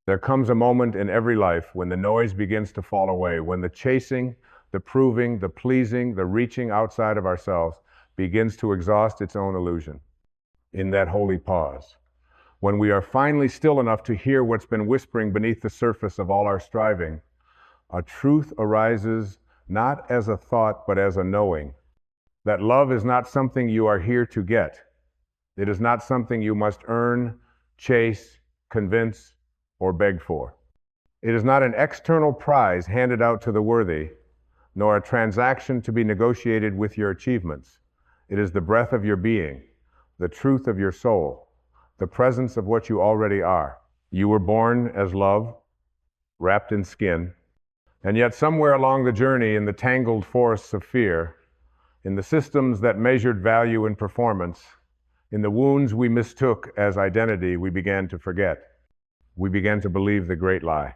There comes a moment in every life when the noise begins to fall away, when the chasing, the proving, the pleasing, the reaching outside of ourselves begins to exhaust its own illusion. In that holy pause, when we are finally still enough to hear what's been whispering beneath the surface of all our striving, a truth arises not as a thought but as a knowing, that love is not something you are here to get. It is not something you must earn, chase, convince, or beg for. It is not an external prize handed out to the worthy, nor a transaction to be negotiated with your achievements. It is the breath of your being, the truth of your soul, the presence of what you already are. You were born as love, wrapped in skin, and yet somewhere along the journey in the tangled forests of fear, in the systems that measured value and performance, in the wounds we mistook as identity, we began to forget. We began to believe the great lie,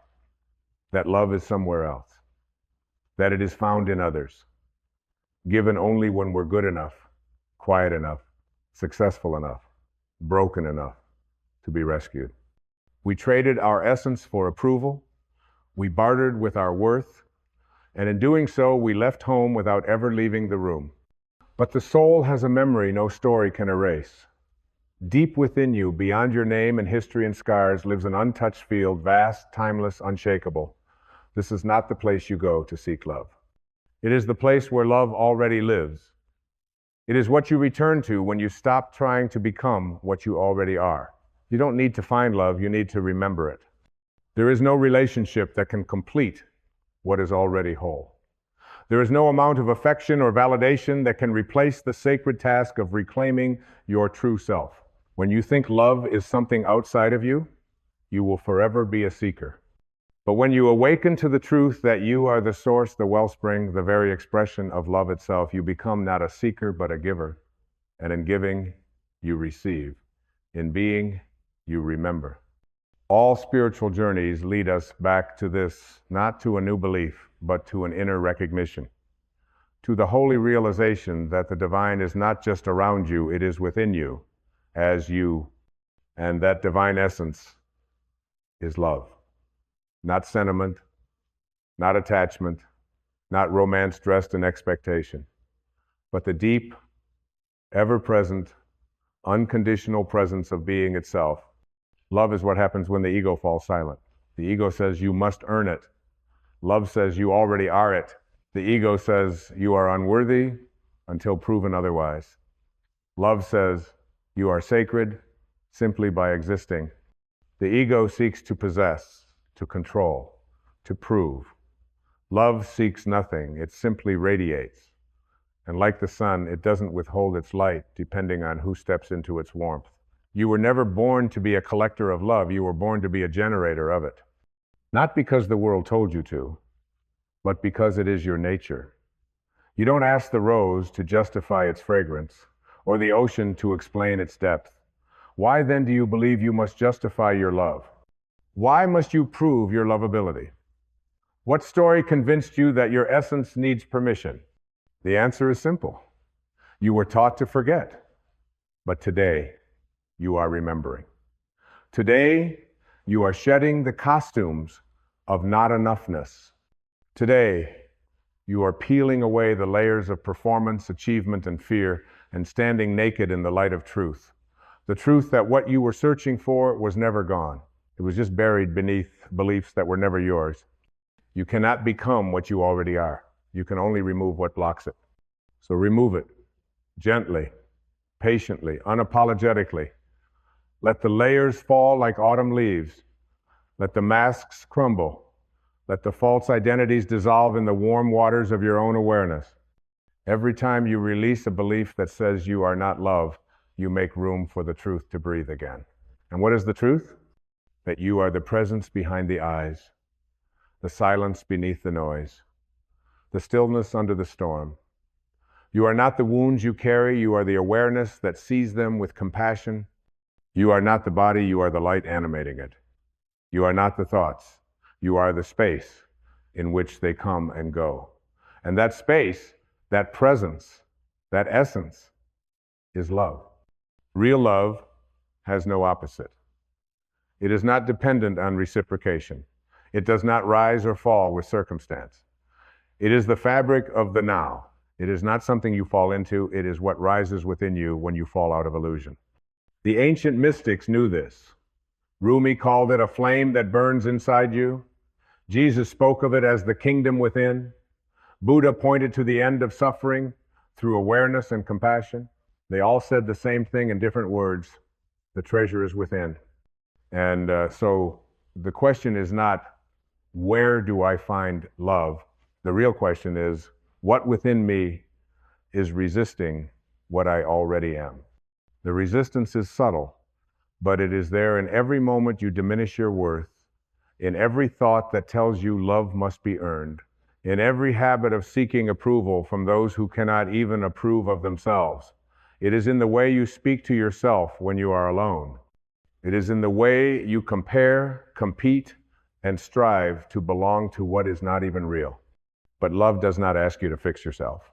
that love is somewhere else, that it is found in others, given only when we're good enough, quiet enough, successful enough, broken enough to be rescued. We traded our essence for approval, we bartered with our worth, and in doing so, we left home without ever leaving the room. But the soul has a memory no story can erase. Deep within you, beyond your name and history and scars, lives an untouched field, vast, timeless, unshakable. This is not the place you go to seek love. It is the place where love already lives. It is what you return to when you stop trying to become what you already are. You don't need to find love, you need to remember it. There is no relationship that can complete what is already whole. There is no amount of affection or validation that can replace the sacred task of reclaiming your true self. When you think love is something outside of you, you will forever be a seeker. But when you awaken to the truth that you are the source, the wellspring, the very expression of love itself, you become not a seeker but a giver. And in giving, you receive. In being, you remember. All spiritual journeys lead us back to this, not to a new belief, but to an inner recognition, to the holy realization that the divine is not just around you, it is within you, as you, and that divine essence is love. Not sentiment, not attachment, not romance dressed in expectation, but the deep, ever-present, unconditional presence of being itself. Love is what happens when the ego falls silent. The ego says you must earn it. Love says you already are it. The ego says you are unworthy until proven otherwise. Love says you are sacred simply by existing. The ego seeks to possess, to control, to prove. Love seeks nothing, it simply radiates. And like the sun, it doesn't withhold its light depending on who steps into its warmth. You were never born to be a collector of love, you were born to be a generator of it. Not because the world told you to, but because it is your nature. You don't ask the rose to justify its fragrance, or the ocean to explain its depth. Why then do you believe you must justify your love? Why must you prove your lovability? What story convinced you that your essence needs permission? The answer is simple. You were taught to forget, but today you are remembering. Today you are shedding the costumes of not enoughness. Today you are peeling away the layers of performance, achievement, and fear, and standing naked in the light of truth. The truth that what you were searching for was never gone. It was just buried beneath beliefs that were never yours. You cannot become what you already are. You can only remove what blocks it. So remove it, gently, patiently, unapologetically. Let the layers fall like autumn leaves. Let the masks crumble. Let the false identities dissolve in the warm waters of your own awareness. Every time you release a belief that says you are not love, you make room for the truth to breathe again. And what is the truth? That you are the presence behind the eyes, the silence beneath the noise, the stillness under the storm. You are not the wounds you carry, you are the awareness that sees them with compassion. You are not the body, you are the light animating it. You are not the thoughts, you are the space in which they come and go. And that space, that presence, that essence is love. Real love has no opposite. It is not dependent on reciprocation. It does not rise or fall with circumstance. It is the fabric of the now. It is not something you fall into. It is what rises within you when you fall out of illusion. The ancient mystics knew this. Rumi called it a flame that burns inside you. Jesus spoke of it as the kingdom within. Buddha pointed to the end of suffering through awareness and compassion. They all said the same thing in different words. The treasure is within. And so the question is not, where do I find love? The real question is, what within me is resisting what I already am? The resistance is subtle, but it is there in every moment you diminish your worth, in every thought that tells you love must be earned, in every habit of seeking approval from those who cannot even approve of themselves. It is in the way you speak to yourself when you are alone. It is in the way you compare, compete, and strive to belong to what is not even real. But love does not ask you to fix yourself.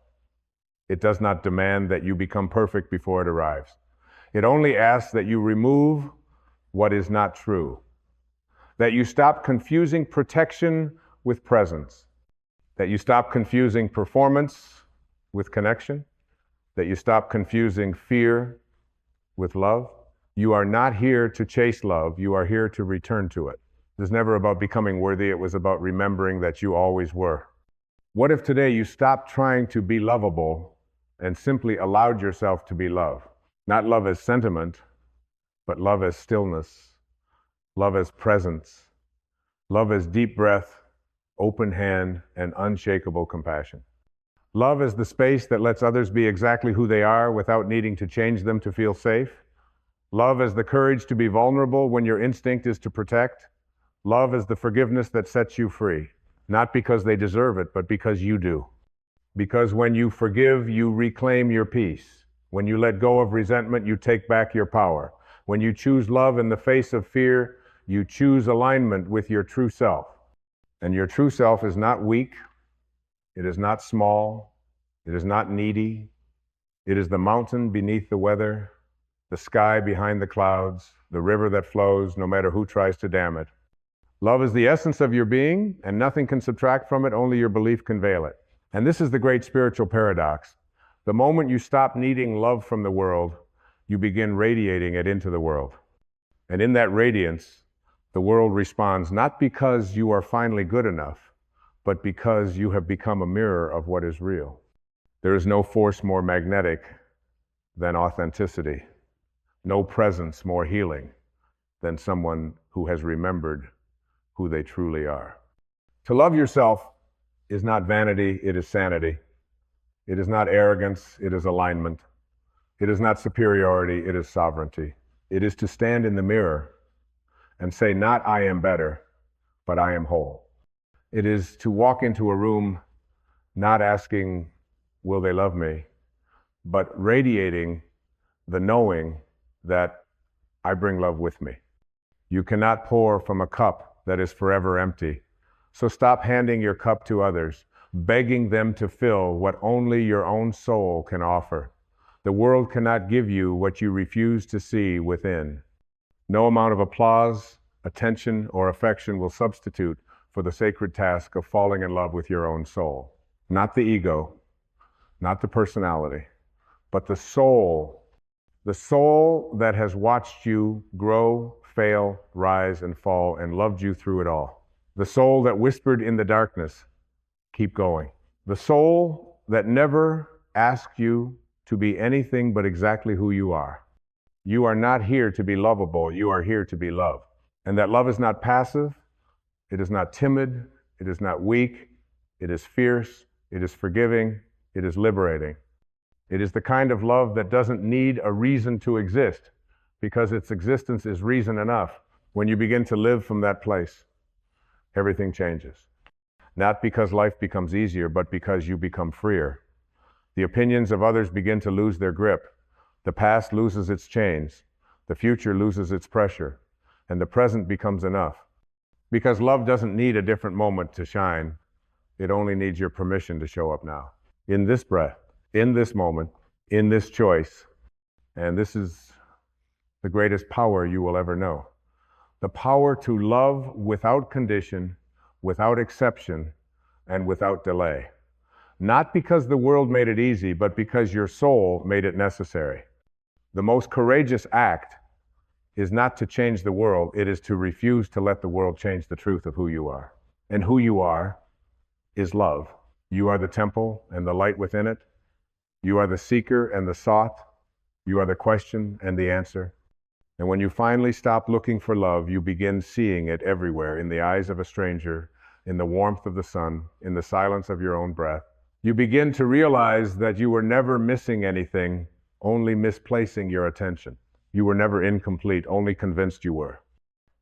It does not demand that you become perfect before it arrives. It only asks that you remove what is not true, that you stop confusing protection with presence, that you stop confusing performance with connection, that you stop confusing fear with love. You are not here to chase love. You are here to return to it. It was never about becoming worthy. It was about remembering that you always were. What if today you stopped trying to be lovable and simply allowed yourself to be love? Not love as sentiment, but love as stillness, love as presence, love as deep breath, open hand, and unshakable compassion. Love is the space that lets others be exactly who they are without needing to change them to feel safe. Love is the courage to be vulnerable when your instinct is to protect. Love is the forgiveness that sets you free, not because they deserve it, but because you do. Because when you forgive, you reclaim your peace. When you let go of resentment, you take back your power. When you choose love in the face of fear, you choose alignment with your true self. And your true self is not weak. It is not small. It is not needy. It is the mountain beneath the weather, the sky behind the clouds, the river that flows no matter who tries to dam it. Love is the essence of your being, and nothing can subtract from it, only your belief can veil it. And this is the great spiritual paradox. The moment you stop needing love from the world, you begin radiating it into the world. And in that radiance, the world responds not because you are finally good enough, but because you have become a mirror of what is real. There is no force more magnetic than authenticity. No presence more healing than someone who has remembered who they truly are. To love yourself is not vanity, it is sanity. It is not arrogance, it is alignment. It is not superiority, it is sovereignty. It is to stand in the mirror and say, not I am better, but I am whole. It is to walk into a room not asking, will they love me, but radiating the knowing that I bring love with me. You cannot pour from a cup that is forever empty. So stop handing your cup to others, begging them to fill what only your own soul can offer. The world cannot give you what you refuse to see within. No amount of applause, attention, or affection will substitute for the sacred task of falling in love with your own soul. Not the ego, not the personality, but the soul. The soul that has watched you grow, fail, rise, and fall, and loved you through it all. The soul that whispered in the darkness, keep going. The soul that never asked you to be anything but exactly who you are. You are not here to be lovable, you are here to be loved. And that love is not passive, it is not timid, it is not weak, it is fierce, it is forgiving, it is liberating. It is the kind of love that doesn't need a reason to exist, because its existence is reason enough. When you begin to live from that place, everything changes. Not because life becomes easier, but because you become freer. The opinions of others begin to lose their grip. The past loses its chains. The future loses its pressure. And the present becomes enough. Because love doesn't need a different moment to shine. It only needs your permission to show up now. In this breath, in this moment, in this choice. And this is the greatest power you will ever know. The power to love without condition, without exception, and without delay. Not because the world made it easy, but because your soul made it necessary. The most courageous act is not to change the world, it is to refuse to let the world change the truth of who you are. And who you are is love. You are the temple and the light within it. You are the seeker and the sought. You are the question and the answer. And when you finally stop looking for love, you begin seeing it everywhere, in the eyes of a stranger, in the warmth of the sun, in the silence of your own breath. You begin to realize that you were never missing anything, only misplacing your attention. You were never incomplete, only convinced you were.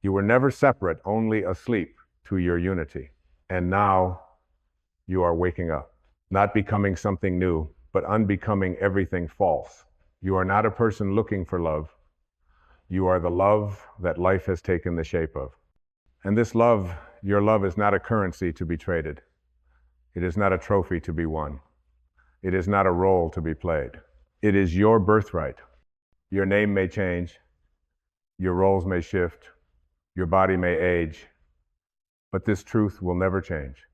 You were never separate, only asleep to your unity. And now you are waking up, not becoming something new, but unbecoming everything false. You are not a person looking for love. You are the love that life has taken the shape of. And this love, your love, is not a currency to be traded. It is not a trophy to be won. It is not a role to be played. It is your birthright. Your name may change. Your roles may shift. Your body may age. But this truth will never change.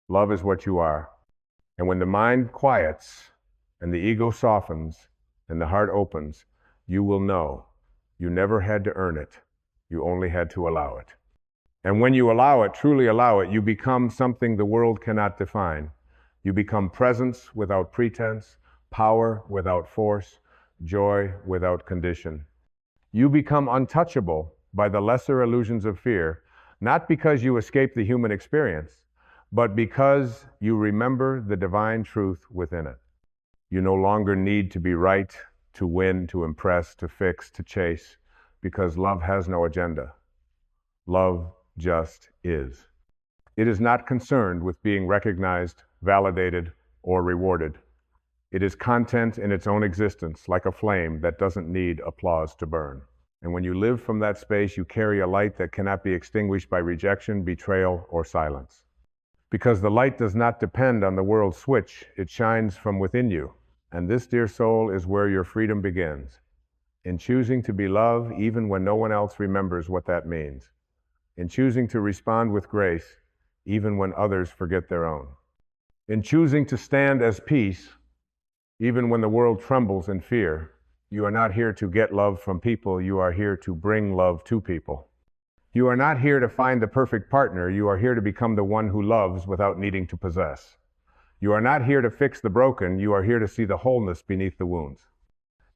Love is what you are. And when the mind quiets and the ego softens and the heart opens, you will know you never had to earn it. You only had to allow it. And when you allow it, truly allow it, you become something the world cannot define. You become presence without pretense, power without force, joy without condition. You become untouchable by the lesser illusions of fear, not because you escape the human experience, but because you remember the divine truth within it. You no longer need to be right, to win, to impress, to fix, to chase, because love has no agenda. Love just is. It is not concerned with being recognized, validated, or rewarded. It is content in its own existence, like a flame that doesn't need applause to burn. And when you live from that space, you carry a light that cannot be extinguished by rejection, betrayal, or silence. Because the light does not depend on the world's switch, it shines from within you. And this, dear soul, is where your freedom begins. In choosing to be love, even when no one else remembers what that means. In choosing to respond with grace, even when others forget their own. In choosing to stand as peace, even when the world trembles in fear. You are not here to get love from people, you are here to bring love to people. You are not here to find the perfect partner, you are here to become the one who loves without needing to possess. You are not here to fix the broken, you are here to see the wholeness beneath the wounds.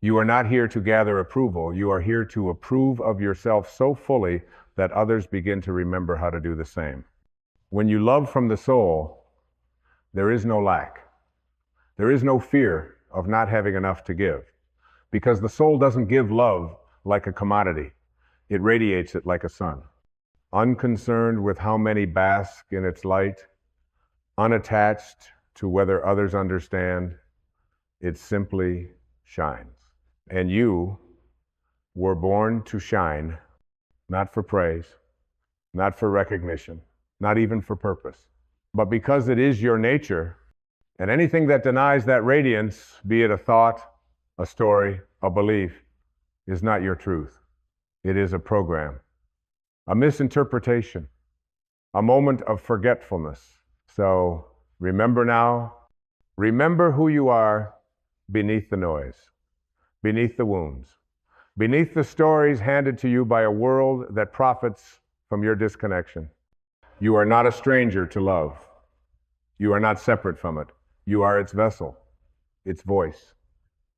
You are not here to gather approval, you are here to approve of yourself so fully that others begin to remember how to do the same. When you love from the soul, there is no lack. There is no fear of not having enough to give, because the soul doesn't give love like a commodity. It radiates it like a sun, unconcerned with how many bask in its light, unattached to whether others understand. It simply shines. And you were born to shine, not for praise, not for recognition, not even for purpose, but because it is your nature. And anything that denies that radiance, be it a thought, a story, a belief, is not your truth. It is a program, a misinterpretation, a moment of forgetfulness. So remember now, remember who you are beneath the noise, beneath the wounds, beneath the stories handed to you by a world that profits from your disconnection. You are not a stranger to love. You are not separate from it. You are its vessel, its voice,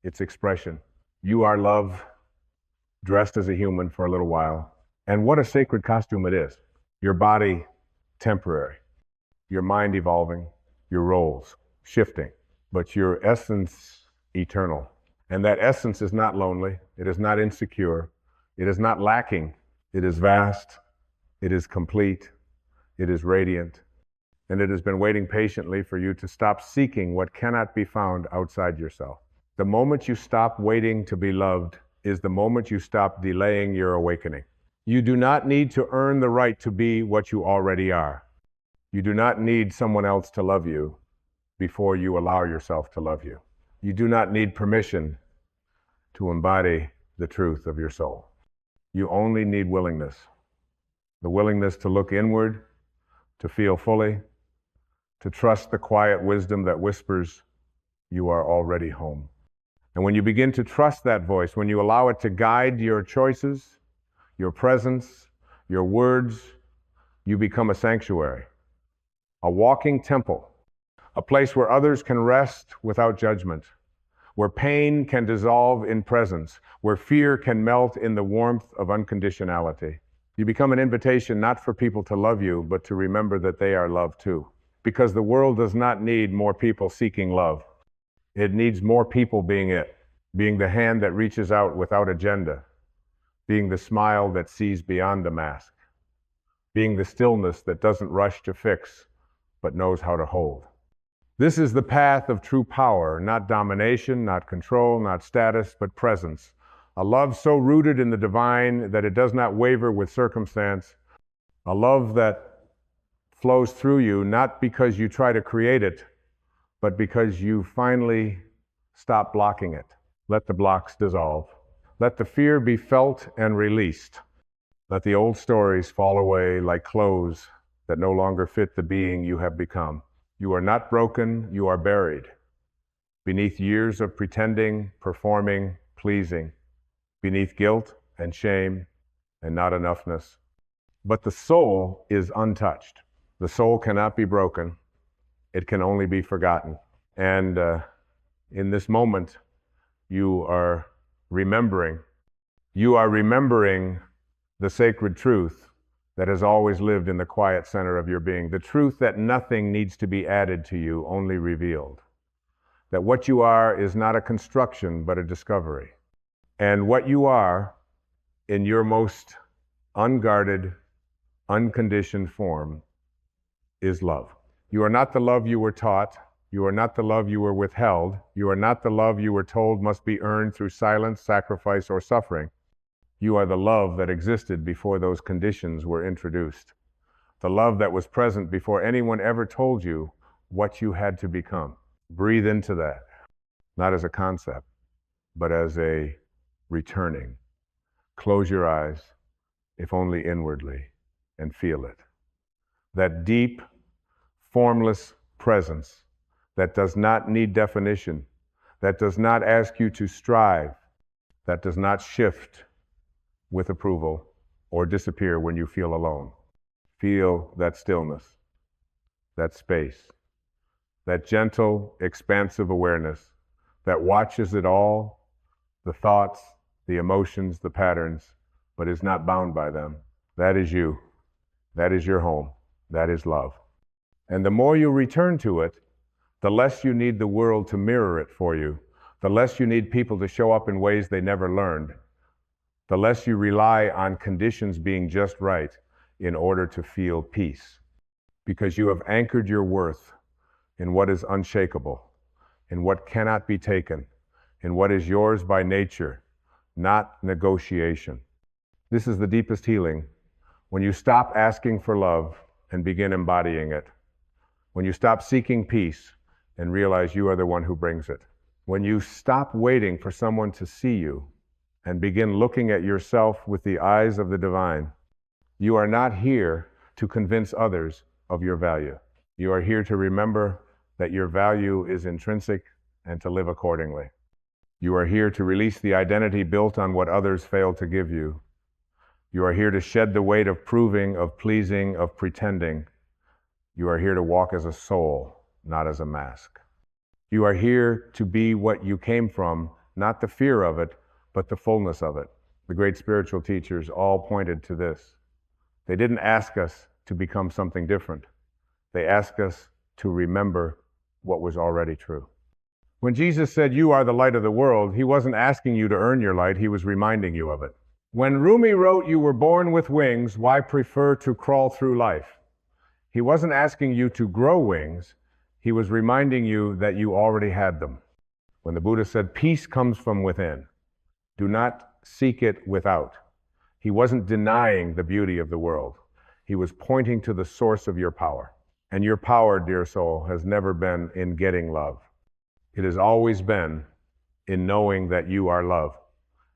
its expression. You are love, dressed as a human for a little while. And what a sacred costume it is. Your body temporary, your mind evolving, your roles shifting, but your essence eternal. And that essence is not lonely, it is not insecure, it is not lacking, it is vast, it is complete, it is radiant, and it has been waiting patiently for you to stop seeking what cannot be found outside yourself. The moment you stop waiting to be loved is the moment you stop delaying your awakening. You do not need to earn the right to be what you already are. You do not need someone else to love you before you allow yourself to love you. You do not need permission to embody the truth of your soul. You only need willingness. the willingness to look inward, to feel fully, to trust the quiet wisdom that whispers, you are already home. And when you begin to trust that voice, when you allow it to guide your choices, your presence, your words, you become a sanctuary, a walking temple, a place where others can rest without judgment, where pain can dissolve in presence, where fear can melt in the warmth of unconditionality. You become an invitation not for people to love you, but to remember that they are loved too. Because the world does not need more people seeking love. It needs more people being it, being the hand that reaches out without agenda, being the smile that sees beyond the mask, being the stillness that doesn't rush to fix, but knows how to hold. This is the path of true power, not domination, not control, not status, but presence. A love so rooted in the divine that it does not waver with circumstance. A love that flows through you, not because you try to create it, but because you finally stop blocking it. Let the blocks dissolve. Let the fear be felt and released. Let the old stories fall away like clothes that no longer fit the being you have become. You are not broken, you are buried beneath years of pretending, performing, pleasing, beneath guilt and shame and not enoughness. But the soul is untouched. The soul cannot be broken. It can only be forgotten. And in this moment, you are remembering the sacred truth that has always lived in the quiet center of your being, the truth that nothing needs to be added to you, only revealed. That what you are is not a construction, but a discovery. And what you are, in your most unguarded, unconditioned form, is love. You are not the love you were taught. You are not the love you were withheld. You are not the love you were told must be earned through silence, sacrifice, or suffering. You are the love that existed before those conditions were introduced. The love that was present before anyone ever told you what you had to become. Breathe into that, not as a concept, but as a returning. Close your eyes, if only inwardly, and feel it. That deep, formless presence that does not need definition, that does not ask you to strive, that does not shift with approval or disappear when you feel alone. Feel that stillness, that space, that gentle, expansive awareness that watches it all, the thoughts, the emotions, the patterns, but is not bound by them. That is you. That is your home. That is love. And the more you return to it, the less you need the world to mirror it for you, the less you need people to show up in ways they never learned, the less you rely on conditions being just right in order to feel peace. Because you have anchored your worth in what is unshakable, in what cannot be taken, in what is yours by nature, not negotiation. This is the deepest healing, when you stop asking for love and begin embodying it. When you stop seeking peace and realize you are the one who brings it. When you stop waiting for someone to see you and begin looking at yourself with the eyes of the divine. You are not here to convince others of your value. You are here to remember that your value is intrinsic and to live accordingly. You are here to release the identity built on what others failed to give you. You are here to shed the weight of proving, of pleasing, of pretending. You are here to walk as a soul, not as a mask. You are here to be what you came from, not the fear of it, but the fullness of it. The great spiritual teachers all pointed to this. They didn't ask us to become something different. They asked us to remember what was already true. When Jesus said, "You are the light of the world," he wasn't asking you to earn your light, he was reminding you of it. When Rumi wrote, "You were born with wings, why prefer to crawl through life?" He wasn't asking you to grow wings, he was reminding you that you already had them. When the Buddha said, "Peace comes from within, do not seek it without," he wasn't denying the beauty of the world. He was pointing to the source of your power. And your power, dear soul, has never been in getting love. It has always been in knowing that you are love,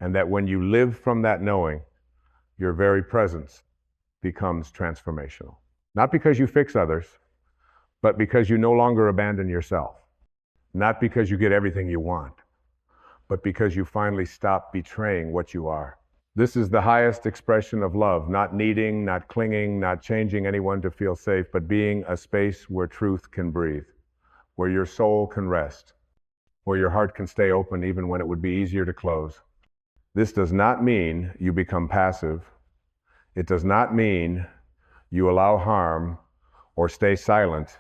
and that when you live from that knowing, your very presence becomes transformational. Not because you fix others, but because you no longer abandon yourself. Not because you get everything you want, but because you finally stop betraying what you are. This is the highest expression of love, not needing, not clinging, not changing anyone to feel safe, but being a space where truth can breathe, where your soul can rest, where your heart can stay open even when it would be easier to close. This does not mean you become passive. It does not mean you allow harm or stay silent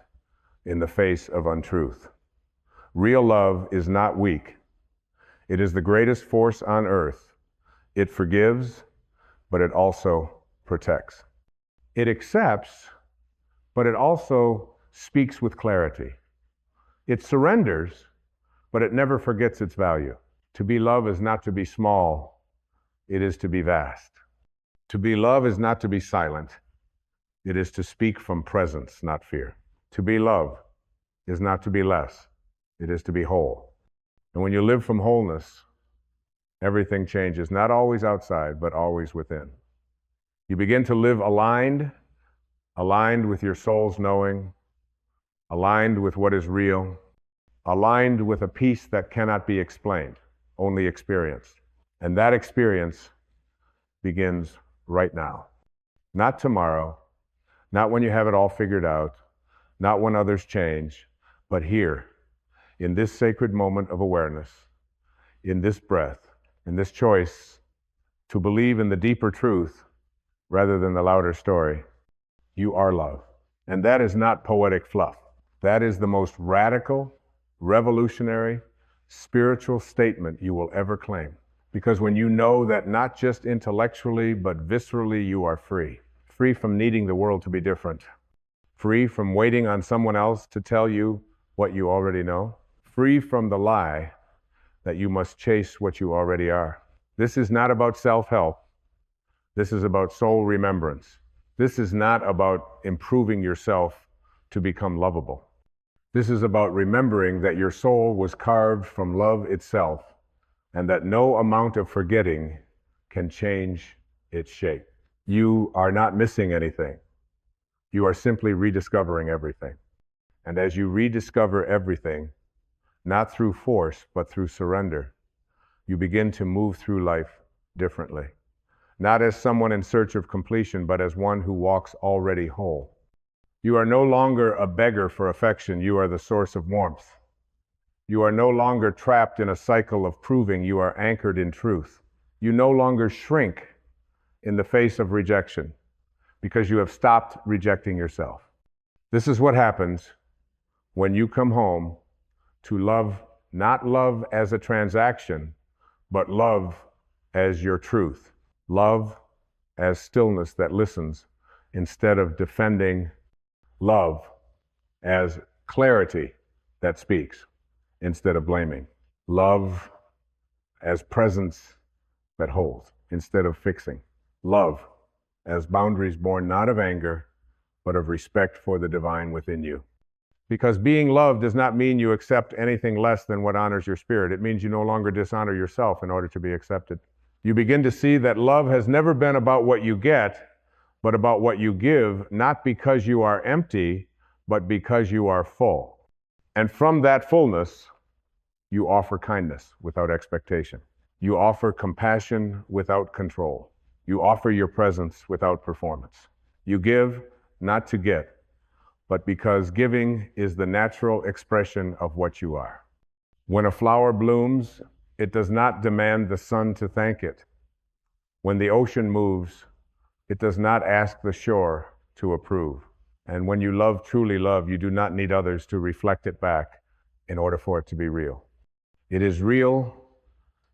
in the face of untruth. Real love is not weak. It is the greatest force on earth. It forgives, but it also protects. It accepts, but it also speaks with clarity. It surrenders, but it never forgets its value. To be love is not to be small, it is to be vast. To be love is not to be silent, it is to speak from presence, not fear. To be love is not to be less, it is to be whole. And when you live from wholeness, everything changes, not always outside, but always within. You begin to live aligned with your soul's knowing, aligned with what is real, aligned with a peace that cannot be explained, only experienced. And that experience begins right now. Not tomorrow, not when you have it all figured out, not when others change, but here, in this sacred moment of awareness, in this breath, in this choice to believe in the deeper truth rather than the louder story. You are love. And that is not poetic fluff. That is the most radical, revolutionary, spiritual statement you will ever claim. Because when you know that not just intellectually, but viscerally you are free. Free from needing the world to be different. Free from waiting on someone else to tell you what you already know. Free from the lie that you must chase what you already are. This is not about self-help. This is about soul remembrance. This is not about improving yourself to become lovable. This is about remembering that your soul was carved from love itself and that no amount of forgetting can change its shape. You are not missing anything. You are simply rediscovering everything. And as you rediscover everything, not through force, but through surrender, you begin to move through life differently. Not as someone in search of completion, but as one who walks already whole. You are no longer a beggar for affection, you are the source of warmth. You are no longer trapped in a cycle of proving, you are anchored in truth. You no longer shrink in the face of rejection because you have stopped rejecting yourself. This is what happens when you come home to love, not love as a transaction, but love as your truth. Love as stillness that listens instead of defending. Love as clarity that speaks instead of blaming. Love as presence that holds instead of fixing. Love as boundaries born not of anger, but of respect for the divine within you. Because being loved does not mean you accept anything less than what honors your spirit. It means you no longer dishonor yourself in order to be accepted. You begin to see that love has never been about what you get, but about what you give, not because you are empty, but because you are full. And from that fullness, you offer kindness without expectation. You offer compassion without control. You offer your presence without performance. You give not to get, but because giving is the natural expression of what you are. When a flower blooms, it does not demand the sun to thank it. When the ocean moves, it does not ask the shore to approve. And when you love, truly love, you do not need others to reflect it back in order for it to be real. It is real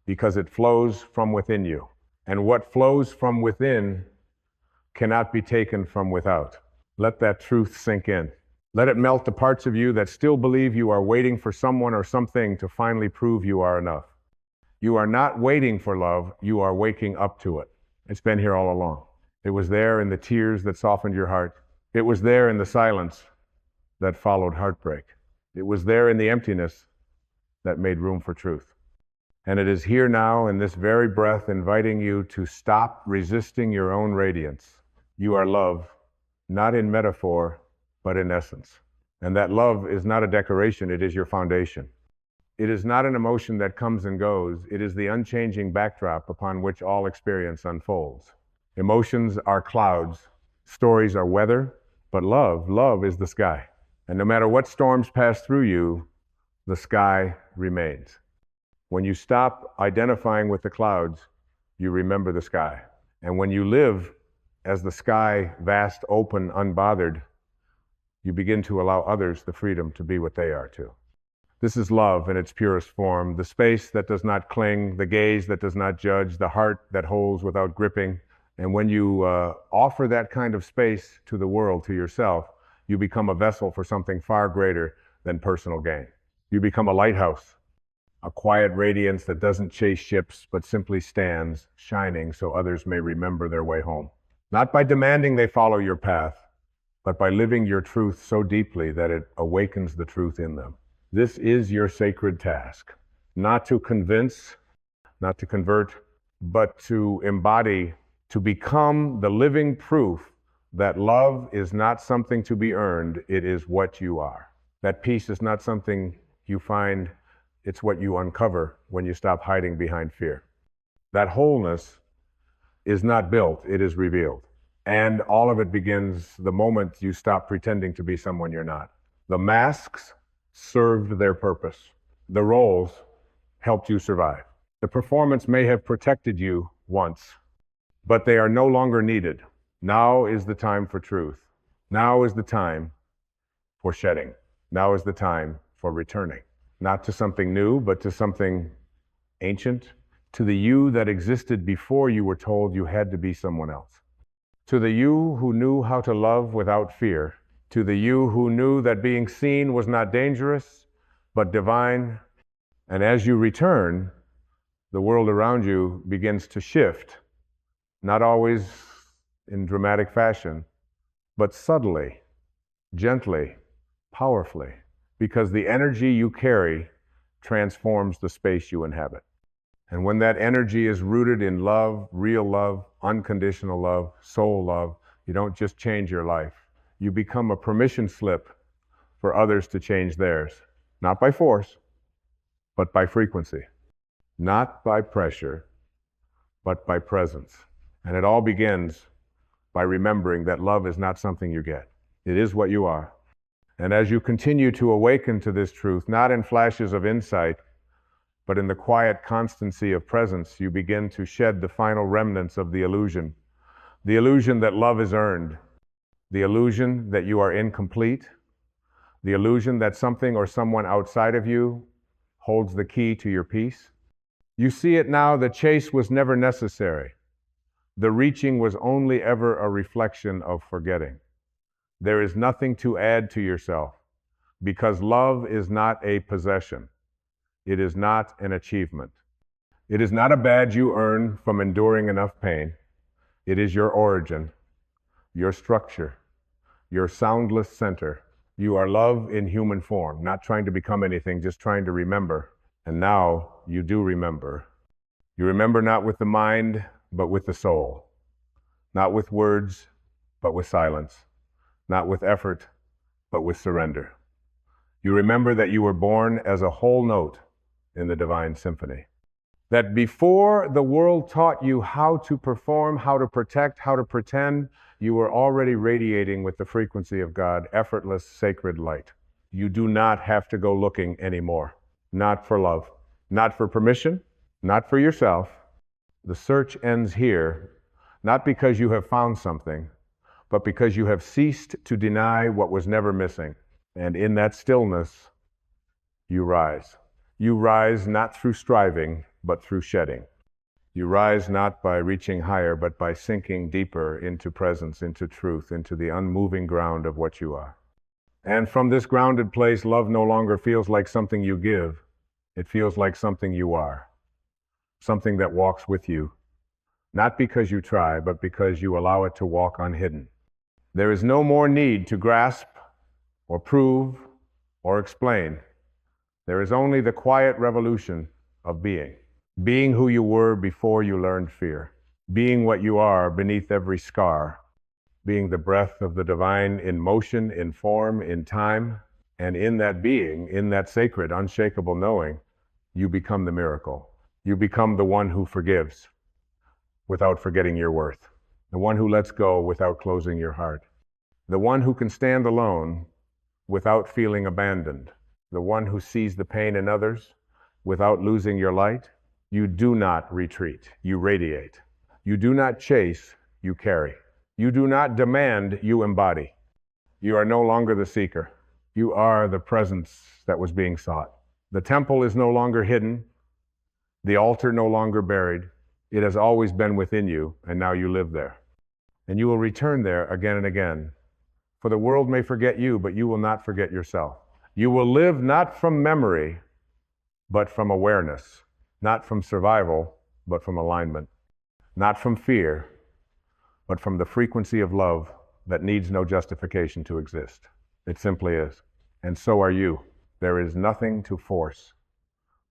because it flows from within you. And what flows from within cannot be taken from without. Let that truth sink in. Let it melt the parts of you that still believe you are waiting for someone or something to finally prove you are enough. You are not waiting for love, you are waking up to it. It's been here all along. It was there in the tears that softened your heart. It was there in the silence that followed heartbreak. It was there in the emptiness that made room for truth. And it is here now in this very breath inviting you to stop resisting your own radiance. You are love, not in metaphor, but in essence. And that love is not a decoration, it is your foundation. It is not an emotion that comes and goes, it is the unchanging backdrop upon which all experience unfolds. Emotions are clouds, stories are weather, but love is the sky. And no matter what storms pass through you, the sky remains. When you stop identifying with the clouds, you remember the sky. And when you live as the sky, vast, open, unbothered, you begin to allow others the freedom to be what they are too. This is love in its purest form, the space that does not cling, the gaze that does not judge, the heart that holds without gripping. And when you offer that kind of space to the world, to yourself, you become a vessel for something far greater than personal gain. You become a lighthouse, a quiet radiance that doesn't chase ships, but simply stands, shining so others may remember their way home. Not by demanding they follow your path, but by living your truth so deeply that it awakens the truth in them. This is your sacred task, not to convince, not to convert, but to embody, to become the living proof that love is not something to be earned, it is what you are. That peace is not something you find, it's what you uncover when you stop hiding behind fear. That wholeness is not built, it is revealed. And all of it begins the moment you stop pretending to be someone you're not. The masks served their purpose. The roles helped you survive. The performance may have protected you once, but they are no longer needed. Now is the time for truth. Now is the time for shedding. Now is the time for returning. Not to something new, but to something ancient, to the you that existed before you were told you had to be someone else. To the you who knew how to love without fear, to the you who knew that being seen was not dangerous, but divine. And as you return, the world around you begins to shift, not always in dramatic fashion, but subtly, gently, powerfully, because the energy you carry transforms the space you inhabit. And when that energy is rooted in love, real love, unconditional love, soul love, you don't just change your life. You become a permission slip for others to change theirs. Not by force, but by frequency. Not by pressure, but by presence. And it all begins by remembering that love is not something you get. It is what you are. And as you continue to awaken to this truth, not in flashes of insight, but in the quiet constancy of presence, you begin to shed the final remnants of the illusion that love is earned, the illusion that you are incomplete, the illusion that something or someone outside of you holds the key to your peace. You see it now, the chase was never necessary. The reaching was only ever a reflection of forgetting. There is nothing to add to yourself, because love is not a possession. It is not an achievement. It is not a badge you earn from enduring enough pain. It is your origin, your structure, your soundless center. You are love in human form, not trying to become anything, just trying to remember. And now you do remember. You remember not with the mind, but with the soul. Not with words, but with silence. Not with effort, but with surrender. You remember that you were born as a whole note in the divine symphony. That before the world taught you how to perform, how to protect, how to pretend, you were already radiating with the frequency of God, effortless, sacred light. You do not have to go looking anymore. Not for love, not for permission, not for yourself. The search ends here, not because you have found something, but because you have ceased to deny what was never missing. And in that stillness, you rise. You rise not through striving, but through shedding. You rise not by reaching higher, but by sinking deeper into presence, into truth, into the unmoving ground of what you are. And from this grounded place, love no longer feels like something you give. It feels like something you are. Something that walks with you. Not because you try, but because you allow it to walk unhidden. There is no more need to grasp or prove or explain. There is only the quiet revolution of being. Being who you were before you learned fear. Being what you are beneath every scar. being the breath of the divine in motion, in form, in time. And in that being, in that sacred, unshakable knowing, you become the miracle. You become the one who forgives without forgetting your worth, the one who lets go without closing your heart, the one who can stand alone without feeling abandoned, the one who sees the pain in others without losing your light. You do not retreat, you radiate. You do not chase, you carry. You do not demand, you embody. You are no longer the seeker. You are the presence that was being sought. The temple is no longer hidden, the altar no longer buried. It has always been within you, and now you live there. And you will return there again and again. For the world may forget you, but you will not forget yourself. You will live not from memory, but from awareness. Not from survival, but from alignment. Not from fear, but from the frequency of love that needs no justification to exist. It simply is. And so are you. There is nothing to force,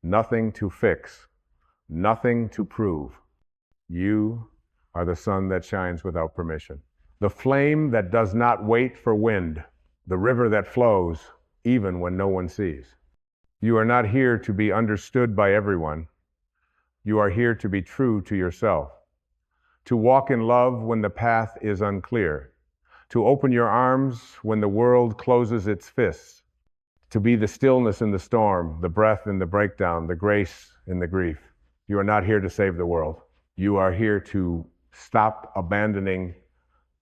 nothing to fix, nothing to prove. You are the sun that shines without permission, the flame that does not wait for wind, the river that flows even when no one sees. You are not here to be understood by everyone. You are here to be true to yourself, to walk in love when the path is unclear, to open your arms when the world closes its fists, to be the stillness in the storm, the breath in the breakdown, the grace in the grief. You are not here to save the world. You are here to stop abandoning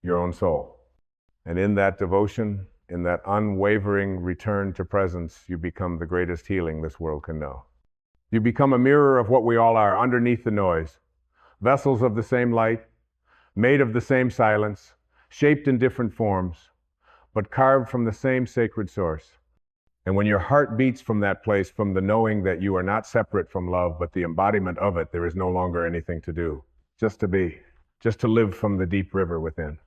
your own soul. And in that devotion, in that unwavering return to presence, you become the greatest healing this world can know. You become a mirror of what we all are underneath the noise, vessels of the same light, made of the same silence, shaped in different forms, but carved from the same sacred source. And when your heart beats from that place, from the knowing that you are not separate from love, but the embodiment of it, there is no longer anything to do, just to be, just to live from the deep river within,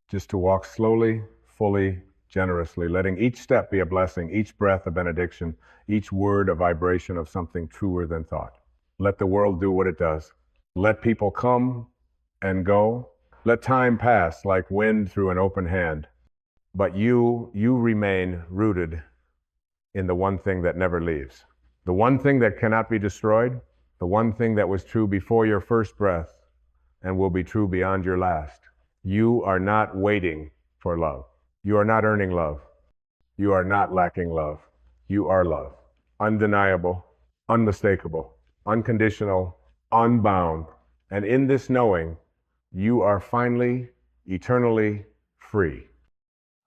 just to walk slowly, fully, generously, letting each step be a blessing, each breath a benediction, each word a vibration of something truer than thought. Let the world do what it does. Let people come and go. Let time pass like wind through an open hand. But you remain rooted in the one thing that never leaves, the one thing that cannot be destroyed, the one thing that was true before your first breath and will be true beyond your last. You are not waiting for love. You are not earning love. You are not lacking love. You are love. Undeniable, unmistakable, unconditional, unbound. And in this knowing, you are finally, eternally free.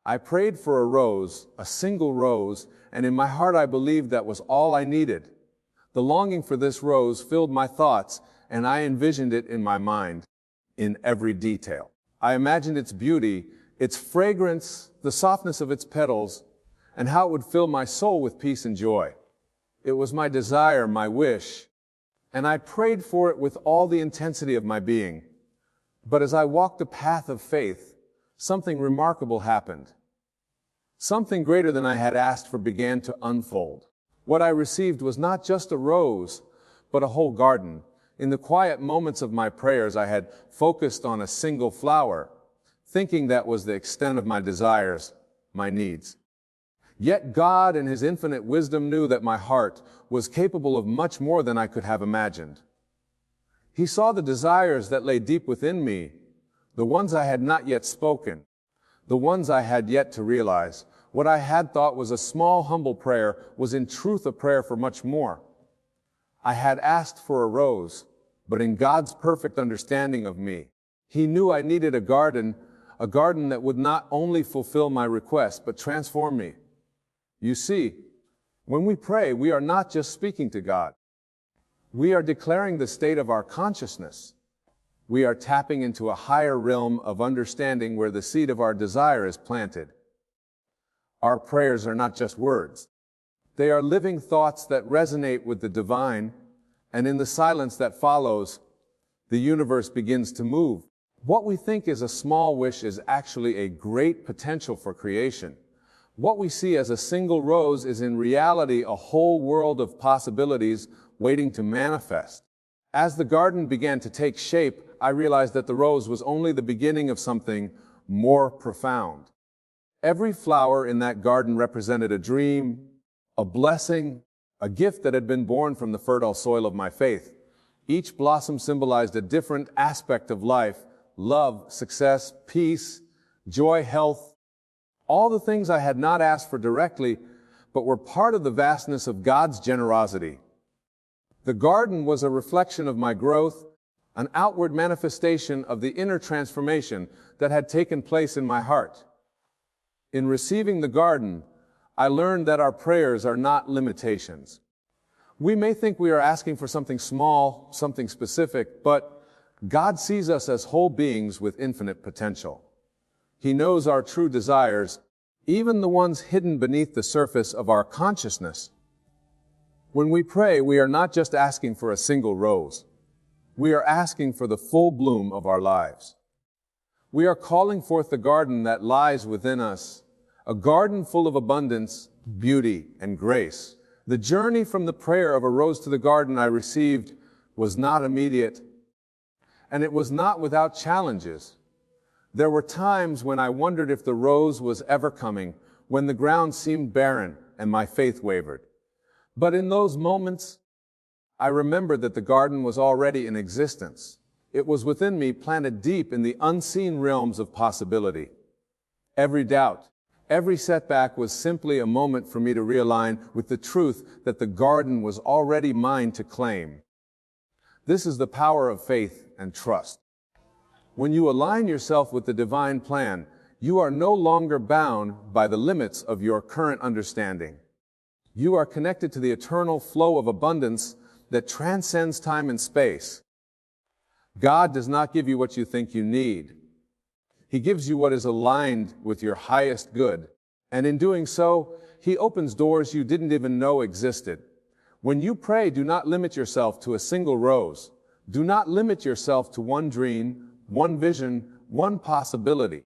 I prayed for a rose, a single rose, and in my heart I believed that was all I needed. The longing for this rose filled my thoughts, and I envisioned it in my mind, in every detail. I imagined its beauty, its fragrance, the softness of its petals, and how it would fill my soul with peace and joy. It was my desire, my wish, and I prayed for it with all the intensity of my being. But as I walked the path of faith, something remarkable happened. Something greater than I had asked for began to unfold. What I received was not just a rose, but a whole garden. In the quiet moments of my prayers, I had focused on a single flower, thinking that was the extent of my desires, my needs. Yet God in His infinite wisdom knew that my heart was capable of much more than I could have imagined. He saw the desires that lay deep within me, the ones I had not yet spoken, the ones I had yet to realize. What I had thought was a small, humble prayer was in truth a prayer for much more. I had asked for a rose, but in God's perfect understanding of me, He knew I needed a garden that would not only fulfill my request, but transform me. You see, when we pray, we are not just speaking to God. We are declaring the state of our consciousness. We are tapping into a higher realm of understanding where the seed of our desire is planted. Our prayers are not just words. They are living thoughts that resonate with the divine, and in the silence that follows, the universe begins to move. What we think is a small wish is actually a great potential for creation. What we see as a single rose is in reality a whole world of possibilities waiting to manifest. As the garden began to take shape, I realized that the rose was only the beginning of something more profound. Every flower in that garden represented a dream, a blessing, a gift that had been born from the fertile soil of my faith. Each blossom symbolized a different aspect of life: love, success, peace, joy, health, all the things I had not asked for directly, but were part of the vastness of God's generosity. The garden was a reflection of my growth, an outward manifestation of the inner transformation that had taken place in my heart. In receiving the garden, I learned that our prayers are not limitations. We may think we are asking for something small, something specific, but God sees us as whole beings with infinite potential. He knows our true desires, even the ones hidden beneath the surface of our consciousness. When we pray, we are not just asking for a single rose. We are asking for the full bloom of our lives. We are calling forth the garden that lies within us, a garden full of abundance, beauty, and grace. The journey from the prayer of a rose to the garden I received was not immediate, and it was not without challenges. There were times when I wondered if the rose was ever coming, when the ground seemed barren and my faith wavered. But in those moments, I remembered that the garden was already in existence. It was within me, planted deep in the unseen realms of possibility. Every doubt, every setback was simply a moment for me to realign with the truth that the garden was already mine to claim. This is the power of faith and trust. When you align yourself with the divine plan, you are no longer bound by the limits of your current understanding. You are connected to the eternal flow of abundance that transcends time and space. God does not give you what you think you need. He gives you what is aligned with your highest good. And in doing so, He opens doors you didn't even know existed. When you pray, do not limit yourself to a single rose. Do not limit yourself to one dream, one vision, one possibility.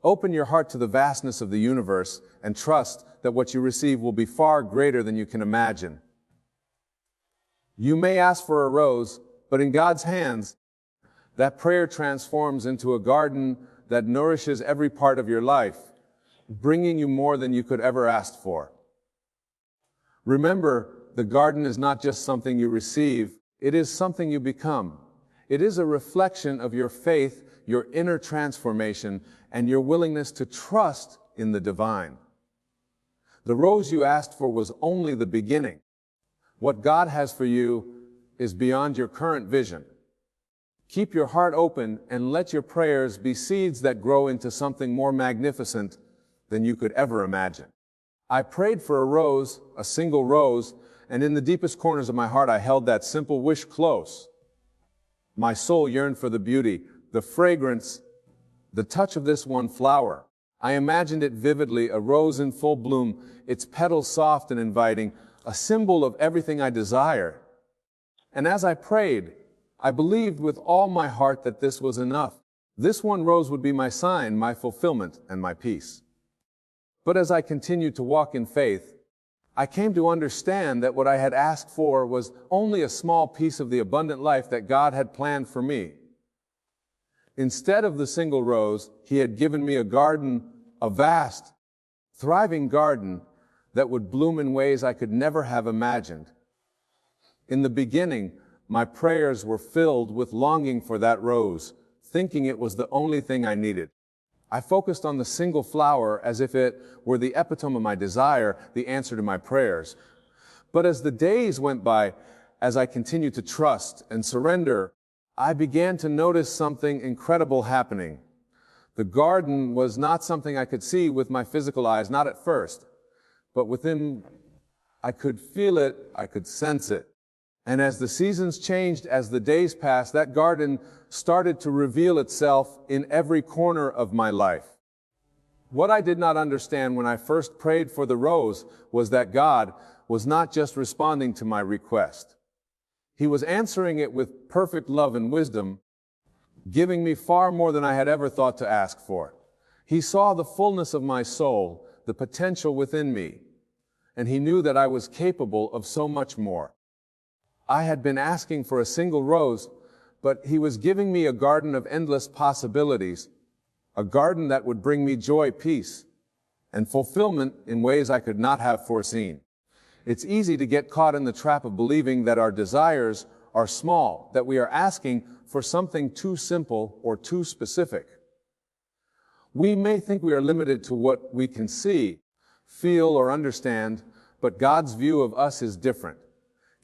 Open your heart to the vastness of the universe and trust that what you receive will be far greater than you can imagine. You may ask for a rose, but in God's hands, that prayer transforms into a garden that nourishes every part of your life, bringing you more than you could ever ask for. Remember, the garden is not just something you receive, it is something you become. It is a reflection of your faith, your inner transformation, and your willingness to trust in the divine. The rose you asked for was only the beginning. What God has for you is beyond your current vision. Keep your heart open and let your prayers be seeds that grow into something more magnificent than you could ever imagine. I prayed for a rose, a single rose, and in the deepest corners of my heart I held that simple wish close. My soul yearned for the beauty, the fragrance, the touch of this one flower. I imagined it vividly, a rose in full bloom, its petals soft and inviting, a symbol of everything I desire. And as I prayed, I believed with all my heart that this was enough. This one rose would be my sign, my fulfillment, and my peace. But as I continued to walk in faith, I came to understand that what I had asked for was only a small piece of the abundant life that God had planned for me. Instead of the single rose, He had given me a garden, a vast, thriving garden that would bloom in ways I could never have imagined. In the beginning, my prayers were filled with longing for that rose, thinking it was the only thing I needed. I focused on the single flower as if it were the epitome of my desire, the answer to my prayers. But as the days went by, as I continued to trust and surrender, I began to notice something incredible happening. The garden was not something I could see with my physical eyes, not at first, but within, I could feel it, I could sense it. And as the seasons changed, as the days passed, that garden started to reveal itself in every corner of my life. What I did not understand when I first prayed for the rose was that God was not just responding to my request. He was answering it with perfect love and wisdom, giving me far more than I had ever thought to ask for. He saw the fullness of my soul, the potential within me, and He knew that I was capable of so much more. I had been asking for a single rose, but He was giving me a garden of endless possibilities, a garden that would bring me joy, peace, and fulfillment in ways I could not have foreseen. It's easy to get caught in the trap of believing that our desires are small, that we are asking for something too simple or too specific. We may think we are limited to what we can see, feel, or understand, but God's view of us is different.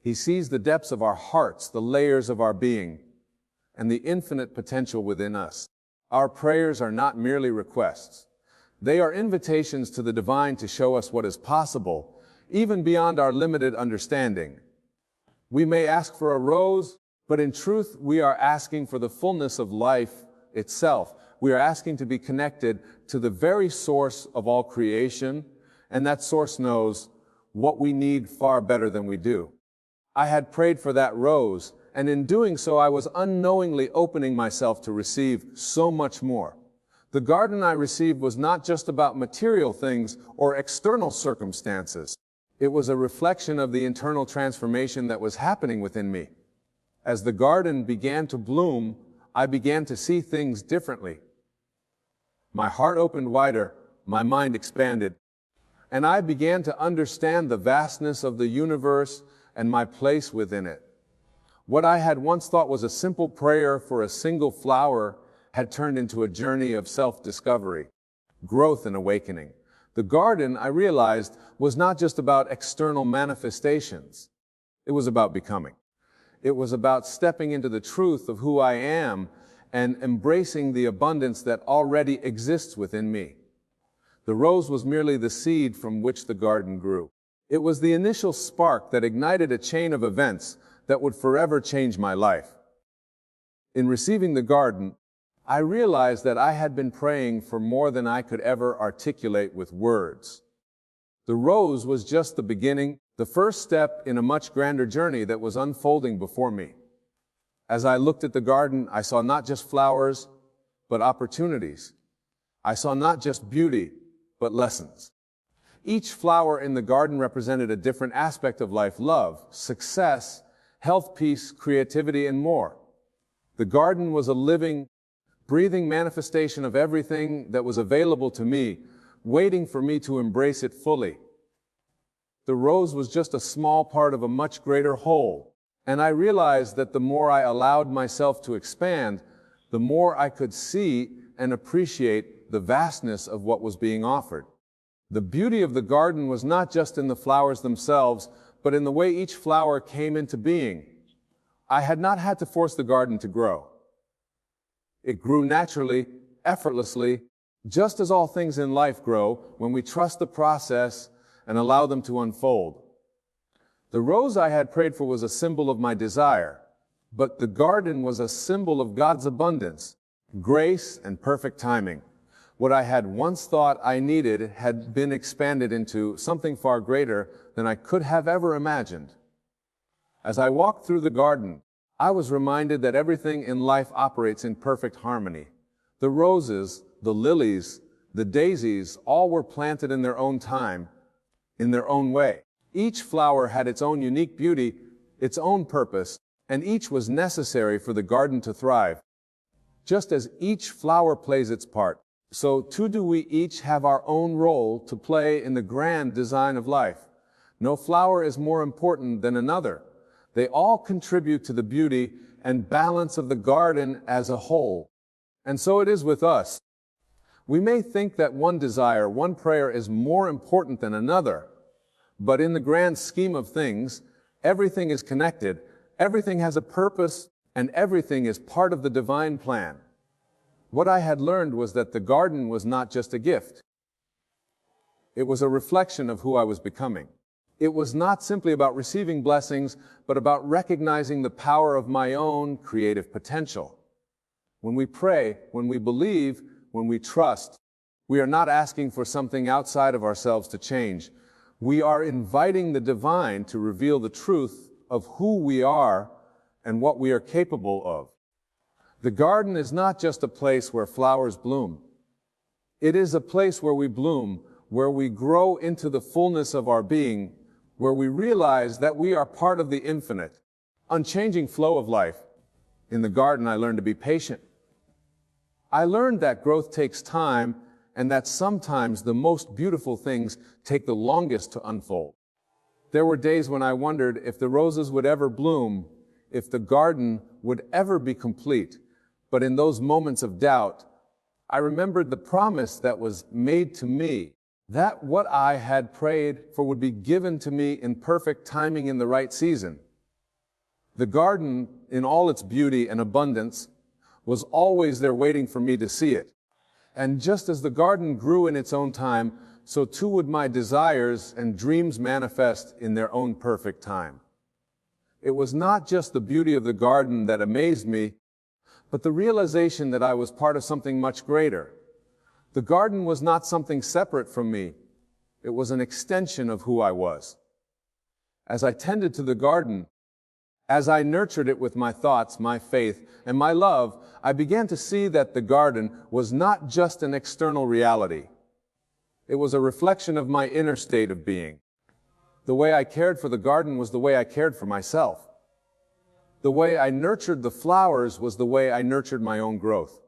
He sees the depths of our hearts, the layers of our being, and the infinite potential within us. Our prayers are not merely requests. They are invitations to the divine to show us what is possible, even beyond our limited understanding. We may ask for a rose, but in truth, we are asking for the fullness of life itself. We are asking to be connected to the very source of all creation, and that source knows what we need far better than we do. I had prayed for that rose, and in doing so, I was unknowingly opening myself to receive so much more. The garden I received was not just about material things or external circumstances. It was a reflection of the internal transformation that was happening within me. As the garden began to bloom, I began to see things differently. My heart opened wider, my mind expanded, and I began to understand the vastness of the universe and my place within it. What I had once thought was a simple prayer for a single flower had turned into a journey of self-discovery, growth, and awakening. The garden, I realized, was not just about external manifestations. It was about becoming. It was about stepping into the truth of who I am and embracing the abundance that already exists within me. The rose was merely the seed from which the garden grew. It was the initial spark that ignited a chain of events that would forever change my life. In receiving the garden, I realized that I had been praying for more than I could ever articulate with words. The rose was just the beginning, the first step in a much grander journey that was unfolding before me. As I looked at the garden, I saw not just flowers, but opportunities. I saw not just beauty, but lessons. Each flower in the garden represented a different aspect of life: love, success, health, peace, creativity, and more. The garden was a living, breathing manifestation of everything that was available to me, waiting for me to embrace it fully. The rose was just a small part of a much greater whole, and I realized that the more I allowed myself to expand, the more I could see and appreciate the vastness of what was being offered. The beauty of the garden was not just in the flowers themselves, but in the way each flower came into being. I had not had to force the garden to grow. It grew naturally, effortlessly, just as all things in life grow when we trust the process and allow them to unfold. The rose I had prayed for was a symbol of my desire, but the garden was a symbol of God's abundance, grace, and perfect timing. What I had once thought I needed had been expanded into something far greater than I could have ever imagined. As I walked through the garden, I was reminded that everything in life operates in perfect harmony. The roses, the lilies, the daisies, all were planted in their own time, in their own way. Each flower had its own unique beauty, its own purpose, and each was necessary for the garden to thrive. Just as each flower plays its part, so too do we each have our own role to play in the grand design of life. No flower is more important than another. They all contribute to the beauty and balance of the garden as a whole. And so it is with us. We may think that one desire, one prayer is more important than another, but in the grand scheme of things, everything is connected, everything has a purpose, and everything is part of the divine plan. What I had learned was that the garden was not just a gift. It was a reflection of who I was becoming. It was not simply about receiving blessings, but about recognizing the power of my own creative potential. When we pray, when we believe, when we trust, we are not asking for something outside of ourselves to change. We are inviting the divine to reveal the truth of who we are and what we are capable of. The garden is not just a place where flowers bloom. It is a place where we bloom, where we grow into the fullness of our being, where we realize that we are part of the infinite, unchanging flow of life. In the garden, I learned to be patient. I learned that growth takes time and that sometimes the most beautiful things take the longest to unfold. There were days when I wondered if the roses would ever bloom, if the garden would ever be complete. But in those moments of doubt, I remembered the promise that was made to me, that what I had prayed for would be given to me in perfect timing in the right season. The garden, in all its beauty and abundance, was always there waiting for me to see it. And just as the garden grew in its own time, so too would my desires and dreams manifest in their own perfect time. It was not just the beauty of the garden that amazed me, but the realization that I was part of something much greater. The garden was not something separate from me. It was an extension of who I was. As I tended to the garden, as I nurtured it with my thoughts, my faith, and my love, I began to see that the garden was not just an external reality. It was a reflection of my inner state of being. The way I cared for the garden was the way I cared for myself. The way I nurtured the flowers was the way I nurtured my own growth.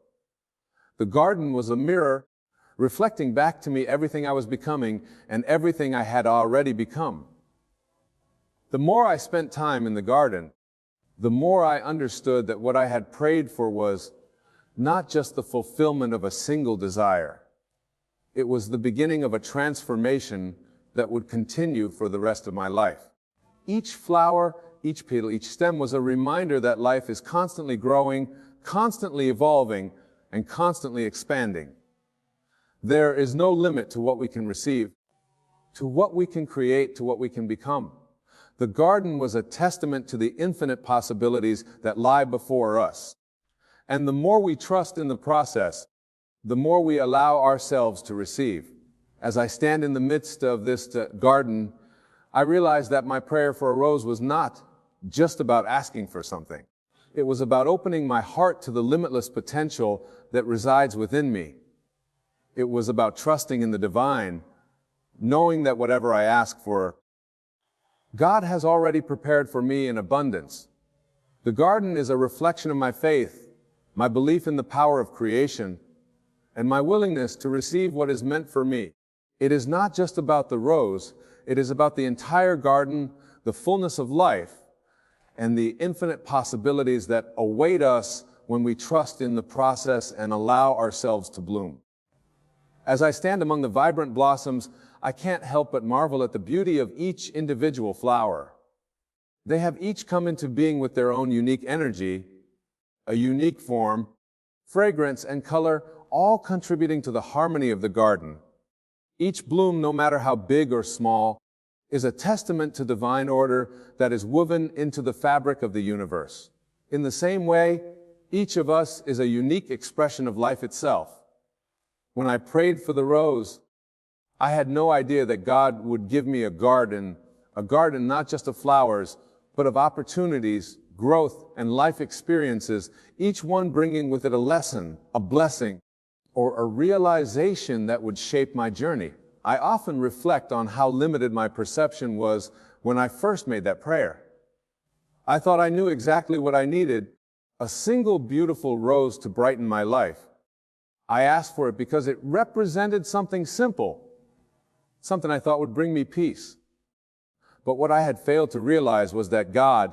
The garden was a mirror, reflecting back to me everything I was becoming and everything I had already become. The more I spent time in the garden, the more I understood that what I had prayed for was not just the fulfillment of a single desire. It was the beginning of a transformation that would continue for the rest of my life. Each flower, each petal, each stem was a reminder that life is constantly growing, constantly evolving, and constantly expanding. There is no limit to what we can receive, to what we can create, to what we can become. The garden was a testament to the infinite possibilities that lie before us. And the more we trust in the process, the more we allow ourselves to receive. As I stand in the midst of this garden, I realize that my prayer for a rose was not just about asking for something. It was about opening my heart to the limitless potential that resides within me. It was about trusting in the divine, knowing that whatever I ask for, God has already prepared for me in abundance. The garden is a reflection of my faith, my belief in the power of creation, and my willingness to receive what is meant for me. It is not just about the rose, it is about the entire garden, the fullness of life, and the infinite possibilities that await us when we trust in the process and allow ourselves to bloom. As I stand among the vibrant blossoms, I can't help but marvel at the beauty of each individual flower. They have each come into being with their own unique energy, a unique form, fragrance, and color, all contributing to the harmony of the garden. Each bloom, no matter how big or small, is a testament to divine order that is woven into the fabric of the universe. In the same way, each of us is a unique expression of life itself. When I prayed for the rose, I had no idea that God would give me a garden not just of flowers, but of opportunities, growth, and life experiences, each one bringing with it a lesson, a blessing, or a realization that would shape my journey. I often reflect on how limited my perception was when I first made that prayer. I thought I knew exactly what I needed, a single beautiful rose to brighten my life. I asked for it because it represented something simple, something I thought would bring me peace. But what I had failed to realize was that God,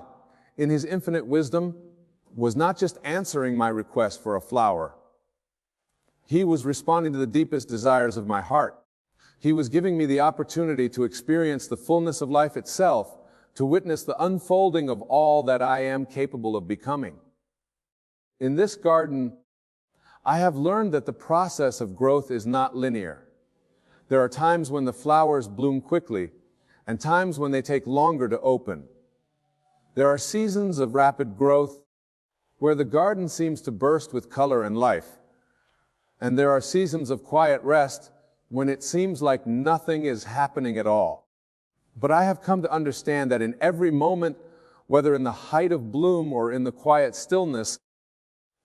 in His infinite wisdom, was not just answering my request for a flower. He was responding to the deepest desires of my heart. He was giving me the opportunity to experience the fullness of life itself, to witness the unfolding of all that I am capable of becoming. In this garden, I have learned that the process of growth is not linear. There are times when the flowers bloom quickly, and times when they take longer to open. There are seasons of rapid growth, where the garden seems to burst with color and life. And there are seasons of quiet rest, when it seems like nothing is happening at all. But I have come to understand that in every moment, whether in the height of bloom or in the quiet stillness,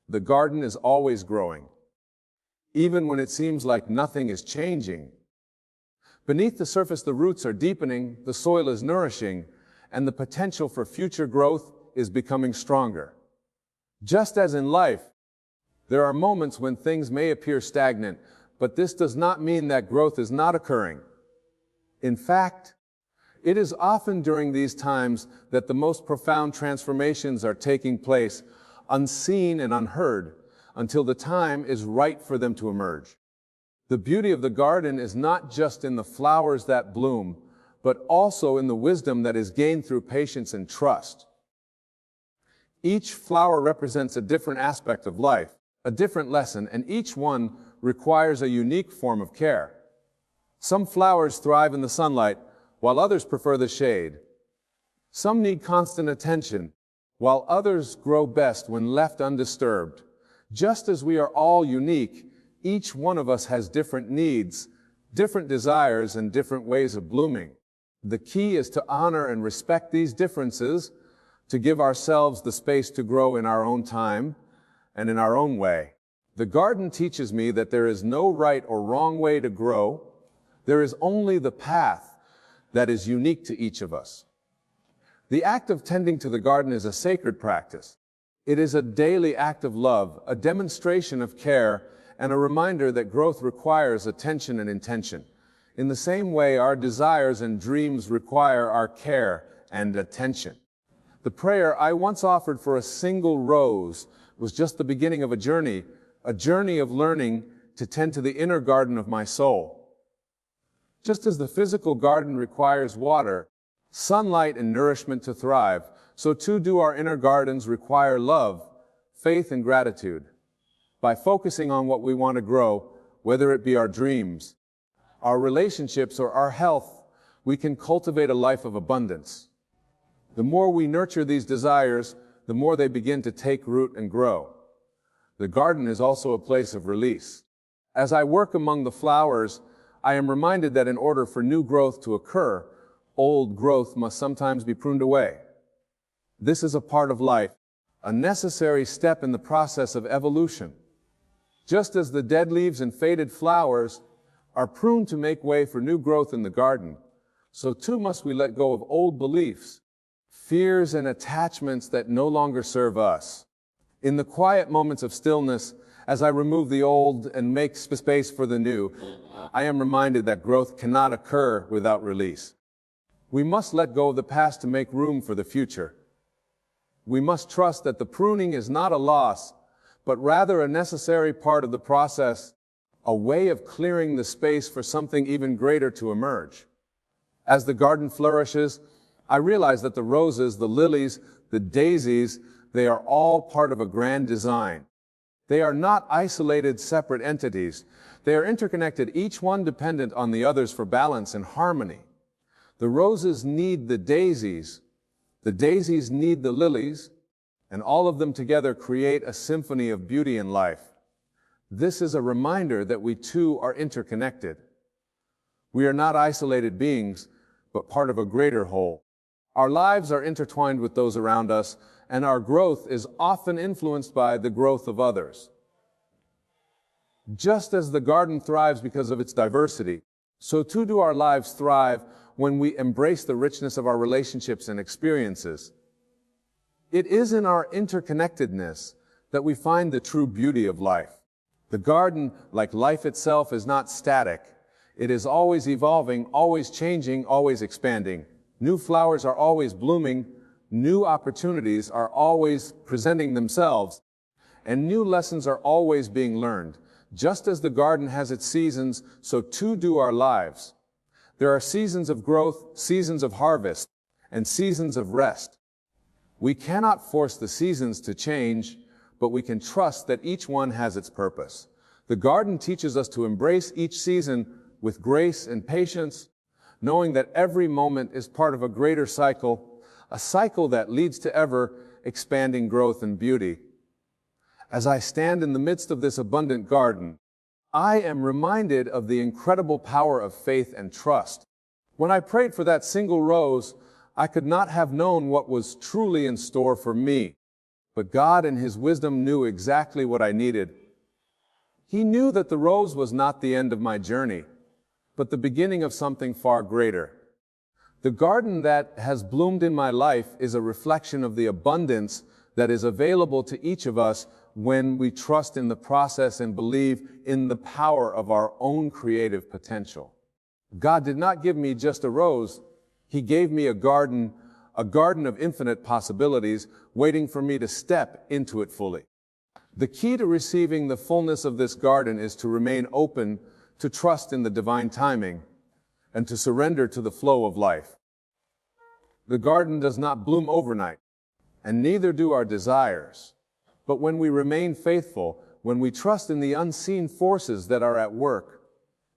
the garden is always growing. Even when it seems like nothing is changing. Beneath the surface, the roots are deepening, the soil is nourishing, and the potential for future growth is becoming stronger. Just as in life, There are moments when things may appear stagnant, but this does not mean that growth is not occurring. In fact, it is often during these times that the most profound transformations are taking place, unseen and unheard, until the time is right for them to emerge. The beauty of the garden is not just in the flowers that bloom, but also in the wisdom that is gained through patience and trust. Each flower represents a different aspect of life, a different lesson, and each one requires a unique form of care. Some flowers thrive in the sunlight, while others prefer the shade. Some need constant attention, while others grow best when left undisturbed. Just as we are all unique, each one of us has different needs, different desires, and different ways of blooming. The key is to honor and respect these differences, to give ourselves the space to grow in our own time and in our own way. The garden teaches me that there is no right or wrong way to grow. There is only the path that is unique to each of us. The act of tending to the garden is a sacred practice. It is a daily act of love, a demonstration of care, and a reminder that growth requires attention and intention. In the same way, our desires and dreams require our care and attention. The prayer I once offered for a single rose was just the beginning of a journey of learning to tend to the inner garden of my soul. Just as the physical garden requires water, sunlight, and nourishment to thrive, so too do our inner gardens require love, faith, and gratitude. By focusing on what we want to grow, whether it be our dreams, our relationships, or our health, we can cultivate a life of abundance. The more we nurture these desires, the more they begin to take root and grow. The garden is also a place of release. As I work among the flowers, I am reminded that in order for new growth to occur, old growth must sometimes be pruned away. This is a part of life, a necessary step in the process of evolution. Just as the dead leaves and faded flowers are pruned to make way for new growth in the garden, so too must we let go of old beliefs, fears, and attachments that no longer serve us. In the quiet moments of stillness, as I remove the old and make space for the new, I am reminded that growth cannot occur without release. We must let go of the past to make room for the future. We must trust that the pruning is not a loss, but rather a necessary part of the process, a way of clearing the space for something even greater to emerge. As the garden flourishes, I realize that the roses, the lilies, the daisies, they are all part of a grand design. They are not isolated, separate entities. They are interconnected, each one dependent on the others for balance and harmony. The roses need the daisies need the lilies, and all of them together create a symphony of beauty and life. This is a reminder that we too are interconnected. We are not isolated beings, but part of a greater whole. Our lives are intertwined with those around us, and our growth is often influenced by the growth of others. Just as the garden thrives because of its diversity, so too do our lives thrive when we embrace the richness of our relationships and experiences. It is in our interconnectedness that we find the true beauty of life. The garden, like life itself, is not static. It is always evolving, always changing, always expanding. New flowers are always blooming, new opportunities are always presenting themselves, and new lessons are always being learned. Just as the garden has its seasons, so too do our lives. There are seasons of growth, seasons of harvest, and seasons of rest. We cannot force the seasons to change, but we can trust that each one has its purpose. The garden teaches us to embrace each season with grace and patience, knowing that every moment is part of a greater cycle, a cycle that leads to ever-expanding growth and beauty. As I stand in the midst of this abundant garden, I am reminded of the incredible power of faith and trust. When I prayed for that single rose, I could not have known what was truly in store for me. But God in His wisdom knew exactly what I needed. He knew that the rose was not the end of my journey, but the beginning of something far greater. The garden that has bloomed in my life is a reflection of the abundance that is available to each of us when we trust in the process and believe in the power of our own creative potential. God did not give me just a rose. He gave me a garden of infinite possibilities waiting for me to step into it fully. The key to receiving the fullness of this garden is to remain open, to trust in the divine timing, and to surrender to the flow of life. The garden does not bloom overnight, and neither do our desires. But when we remain faithful, when we trust in the unseen forces that are at work,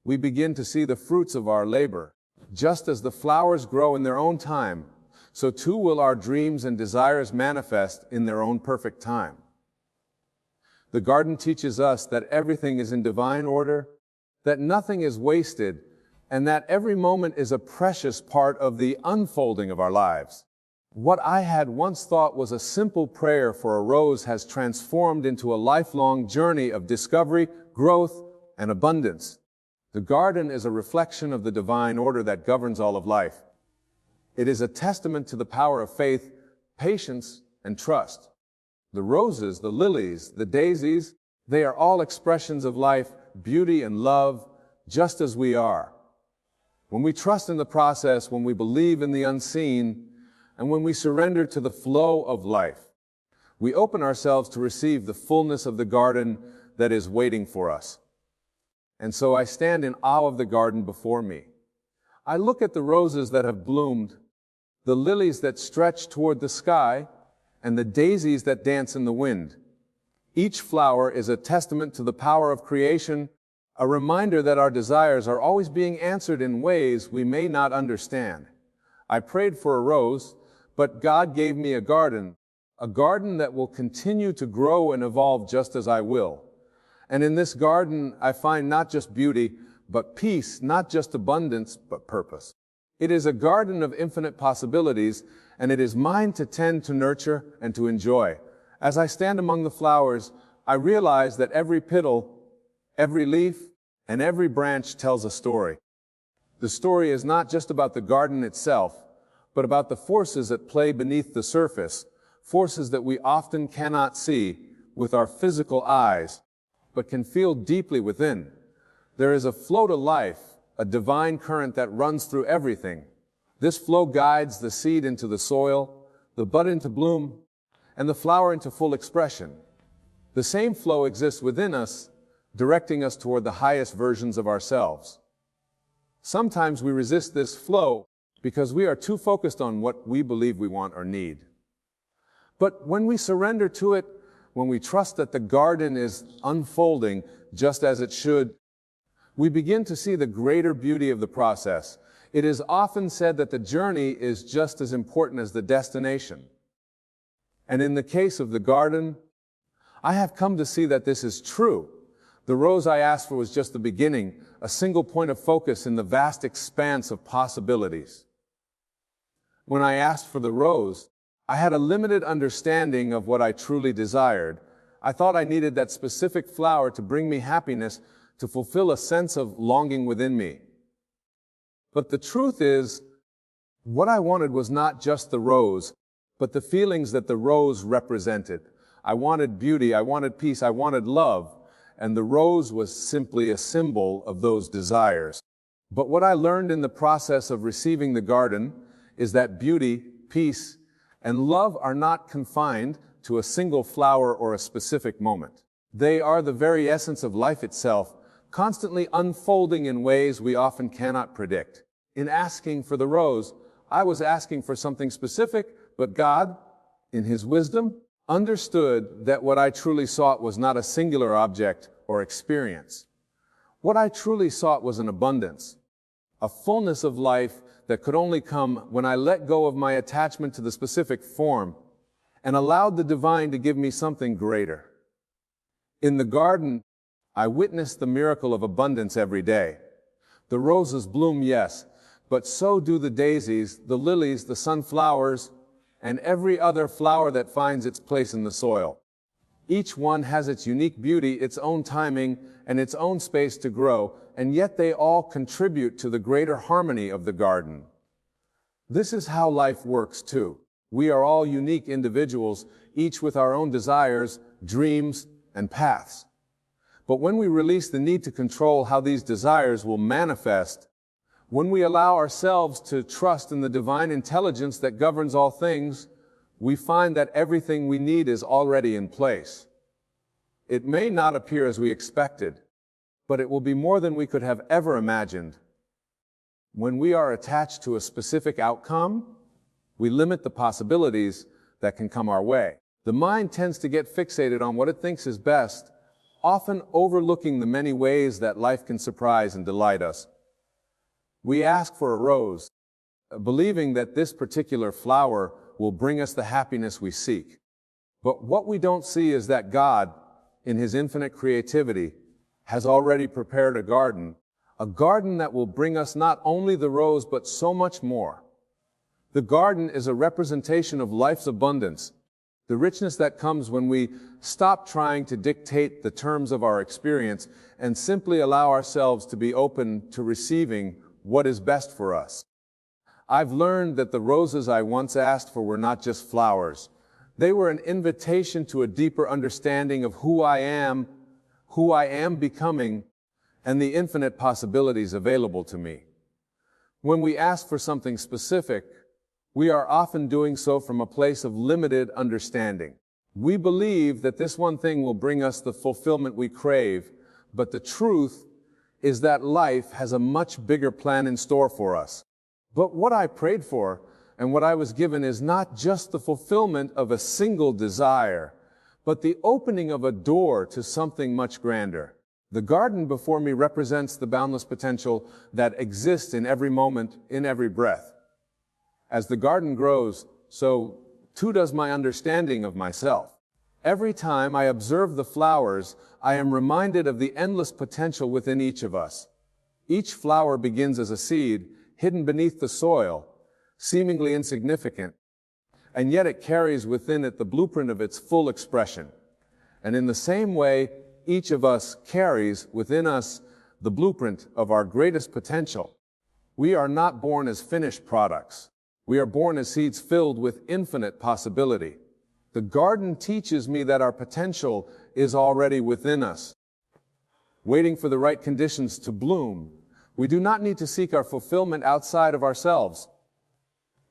we begin to see the fruits of our labor. Just as the flowers grow in their own time, so too will our dreams and desires manifest in their own perfect time. The garden teaches us that everything is in divine order, that nothing is wasted, and that every moment is a precious part of the unfolding of our lives. What I had once thought was a simple prayer for a rose has transformed into a lifelong journey of discovery, growth, and abundance. The garden is a reflection of the divine order that governs all of life. It is a testament to the power of faith, patience, and trust. The roses, the lilies, the daisies, they are all expressions of life, beauty, and love, just as we are. When we trust in the process, when we believe in the unseen, and when we surrender to the flow of life, we open ourselves to receive the fullness of the garden that is waiting for us. And so I stand in awe of the garden before me. I look at the roses that have bloomed, the lilies that stretch toward the sky, and the daisies that dance in the wind. Each flower is a testament to the power of creation, a reminder that our desires are always being answered in ways we may not understand. I prayed for a rose, but God gave me a garden that will continue to grow and evolve just as I will. And in this garden, I find not just beauty, but peace, not just abundance, but purpose. It is a garden of infinite possibilities, and it is mine to tend, to nurture, and to enjoy. As I stand among the flowers, I realize that every petal, every leaf, and every branch tells a story. The story is not just about the garden itself, but about the forces at play beneath the surface, forces that we often cannot see with our physical eyes, but can feel deeply within. There is a flow to life, a divine current that runs through everything. This flow guides the seed into the soil, the bud into bloom, and the flower into full expression. The same flow exists within us, directing us toward the highest versions of ourselves. Sometimes we resist this flow because we are too focused on what we believe we want or need. But when we surrender to it, when we trust that the garden is unfolding just as it should, we begin to see the greater beauty of the process. It is often said that the journey is just as important as the destination. And in the case of the garden, I have come to see that this is true. The rose I asked for was just the beginning, a single point of focus in the vast expanse of possibilities. When I asked for the rose, I had a limited understanding of what I truly desired. I thought I needed that specific flower to bring me happiness, to fulfill a sense of longing within me. But the truth is, what I wanted was not just the rose, but the feelings that the rose represented. I wanted beauty, I wanted peace, I wanted love, and the rose was simply a symbol of those desires. But what I learned in the process of receiving the garden is that beauty, peace, and love are not confined to a single flower or a specific moment. They are the very essence of life itself, constantly unfolding in ways we often cannot predict. In asking for the rose, I was asking for something specific, but God, in His wisdom, understood that what I truly sought was not a singular object or experience. What I truly sought was an abundance, a fullness of life that could only come when I let go of my attachment to the specific form and allowed the divine to give me something greater. In the garden, I witnessed the miracle of abundance every day. The roses bloom, yes, but so do the daisies, the lilies, the sunflowers, and every other flower that finds its place in the soil. Each one has its unique beauty, its own timing, and its own space to grow, and yet they all contribute to the greater harmony of the garden. This is how life works too. We are all unique individuals, each with our own desires, dreams, and paths. But when we release the need to control how these desires will manifest, when we allow ourselves to trust in the divine intelligence that governs all things, we find that everything we need is already in place. It may not appear as we expected, but it will be more than we could have ever imagined. When we are attached to a specific outcome, we limit the possibilities that can come our way. The mind tends to get fixated on what it thinks is best, often overlooking the many ways that life can surprise and delight us. We ask for a rose, believing that this particular flower will bring us the happiness we seek. But what we don't see is that God, in His infinite creativity, has already prepared a garden that will bring us not only the rose, but so much more. The garden is a representation of life's abundance, the richness that comes when we stop trying to dictate the terms of our experience and simply allow ourselves to be open to receiving what is best for us. I've learned that the roses I once asked for were not just flowers. They were an invitation to a deeper understanding of who I am becoming, and the infinite possibilities available to me. When we ask for something specific, we are often doing so from a place of limited understanding. We believe that this one thing will bring us the fulfillment we crave, but the truth is that life has a much bigger plan in store for us. But what I prayed for and what I was given is not just the fulfillment of a single desire, but the opening of a door to something much grander. The garden before me represents the boundless potential that exists in every moment, in every breath. As the garden grows, so too does my understanding of myself. Every time I observe the flowers, I am reminded of the endless potential within each of us. Each flower begins as a seed, hidden beneath the soil, seemingly insignificant, and yet it carries within it the blueprint of its full expression. And in the same way, each of us carries within us the blueprint of our greatest potential. We are not born as finished products. We are born as seeds filled with infinite possibility. The garden teaches me that our potential is already within us, waiting for the right conditions to bloom. We do not need to seek our fulfillment outside of ourselves.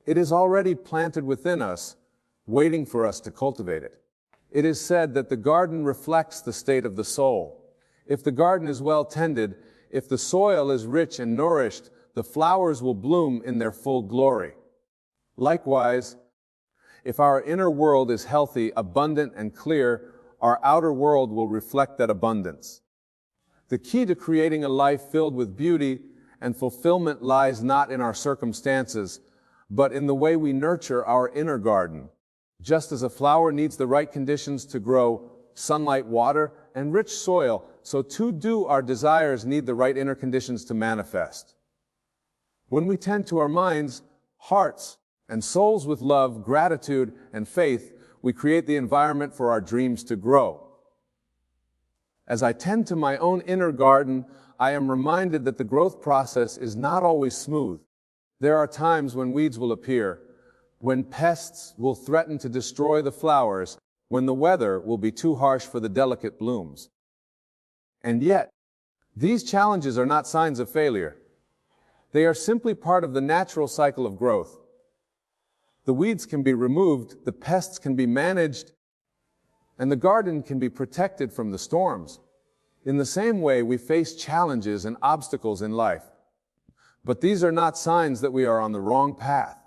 It is already planted within us, waiting for us to cultivate it. It is said that the garden reflects the state of the soul. If the garden is well tended, if the soil is rich and nourished, the flowers will bloom in their full glory. Likewise, if our inner world is healthy, abundant, and clear, our outer world will reflect that abundance. The key to creating a life filled with beauty and fulfillment lies not in our circumstances, but in the way we nurture our inner garden. Just as a flower needs the right conditions to grow, sunlight, water, and rich soil, so too do our desires need the right inner conditions to manifest. When we tend to our minds, hearts, and souls with love, gratitude, and faith, we create the environment for our dreams to grow. As I tend to my own inner garden, I am reminded that the growth process is not always smooth. There are times when weeds will appear, when pests will threaten to destroy the flowers, when the weather will be too harsh for the delicate blooms. And yet, these challenges are not signs of failure. They are simply part of the natural cycle of growth. The weeds can be removed, the pests can be managed, and the garden can be protected from the storms. In the same way, we face challenges and obstacles in life. But these are not signs that we are on the wrong path.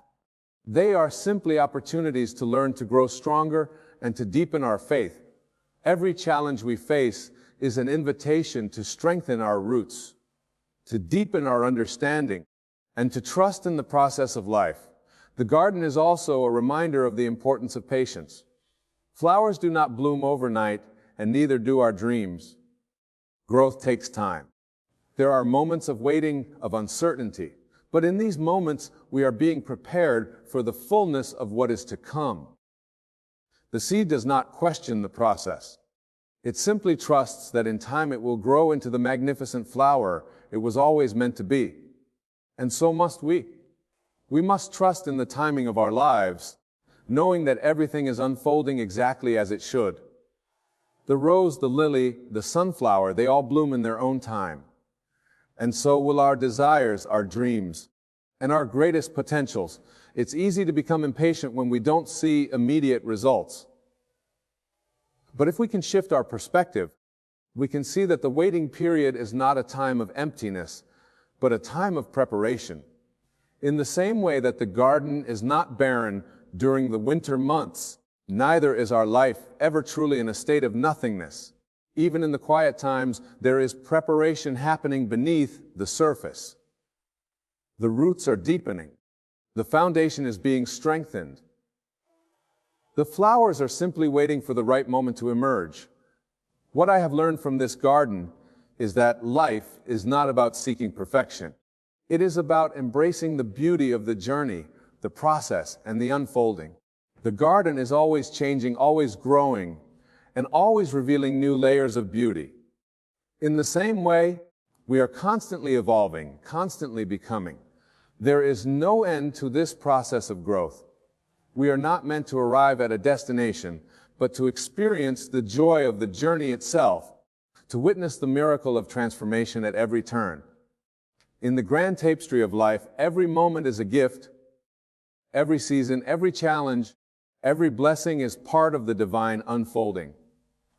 They are simply opportunities to learn to grow stronger and to deepen our faith. Every challenge we face is an invitation to strengthen our roots, to deepen our understanding, and to trust in the process of life. The garden is also a reminder of the importance of patience. Flowers do not bloom overnight, and neither do our dreams. Growth takes time. There are moments of waiting, of uncertainty, but in these moments, we are being prepared for the fullness of what is to come. The seed does not question the process. It simply trusts that in time it will grow into the magnificent flower it was always meant to be. And so must we. We must trust in the timing of our lives, knowing that everything is unfolding exactly as it should. The rose, the lily, the sunflower, they all bloom in their own time. And so will our desires, our dreams, and our greatest potentials. It's easy to become impatient when we don't see immediate results. But if we can shift our perspective, we can see that the waiting period is not a time of emptiness, but a time of preparation. In the same way that the garden is not barren during the winter months, neither is our life ever truly in a state of nothingness. Even in the quiet times, there is preparation happening beneath the surface. The roots are deepening. The foundation is being strengthened. The flowers are simply waiting for the right moment to emerge. What I have learned from this garden is that life is not about seeking perfection. It is about embracing the beauty of the journey, the process, and the unfolding. The garden is always changing, always growing, and always revealing new layers of beauty. In the same way, we are constantly evolving, constantly becoming. There is no end to this process of growth. We are not meant to arrive at a destination, but to experience the joy of the journey itself, to witness the miracle of transformation at every turn. In the grand tapestry of life, every moment is a gift. Every season, every challenge, every blessing is part of the divine unfolding.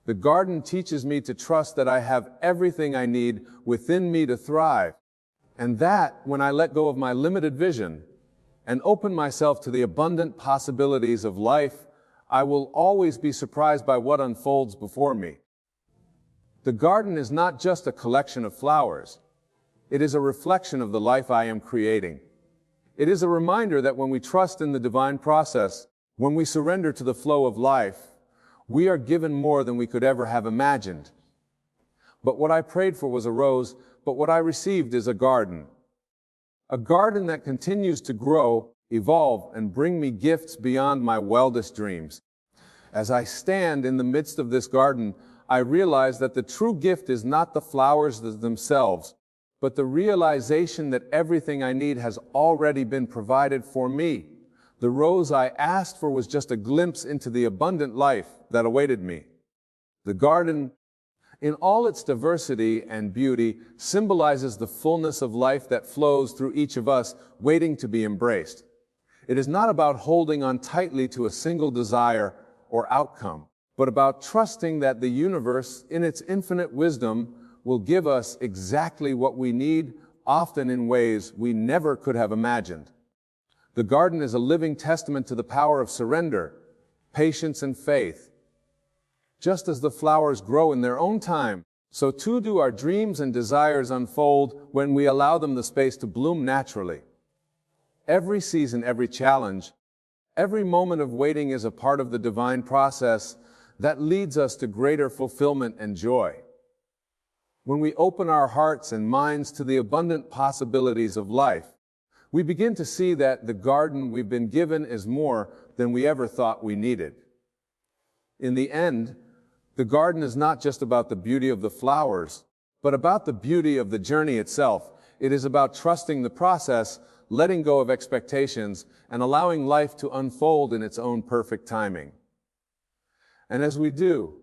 The garden teaches me to trust that I have everything I need within me to thrive, and that when I let go of my limited vision and open myself to the abundant possibilities of life, I will always be surprised by what unfolds before me. The garden is not just a collection of flowers. It is a reflection of the life I am creating. It is a reminder that when we trust in the divine process, when we surrender to the flow of life, we are given more than we could ever have imagined. But what I prayed for was a rose, but what I received is a garden. A garden that continues to grow, evolve, and bring me gifts beyond my wildest dreams. As I stand in the midst of this garden, I realize that the true gift is not the flowers themselves, but the realization that everything I need has already been provided for me. The rose I asked for was just a glimpse into the abundant life that awaited me. The garden, in all its diversity and beauty, symbolizes the fullness of life that flows through each of us, waiting to be embraced. It is not about holding on tightly to a single desire or outcome, but about trusting that the universe, in its infinite wisdom, will give us exactly what we need, often in ways we never could have imagined. The garden is a living testament to the power of surrender, patience, and faith. Just as the flowers grow in their own time, so too do our dreams and desires unfold when we allow them the space to bloom naturally. Every season, every challenge, every moment of waiting is a part of the divine process that leads us to greater fulfillment and joy. When we open our hearts and minds to the abundant possibilities of life, we begin to see that the garden we've been given is more than we ever thought we needed. In the end, the garden is not just about the beauty of the flowers, but about the beauty of the journey itself. It is about trusting the process, letting go of expectations, and allowing life to unfold in its own perfect timing. And as we do,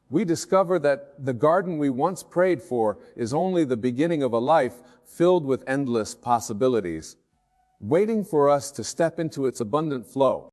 we discover that the garden we once prayed for is only the beginning of a life filled with endless possibilities, waiting for us to step into its abundant flow.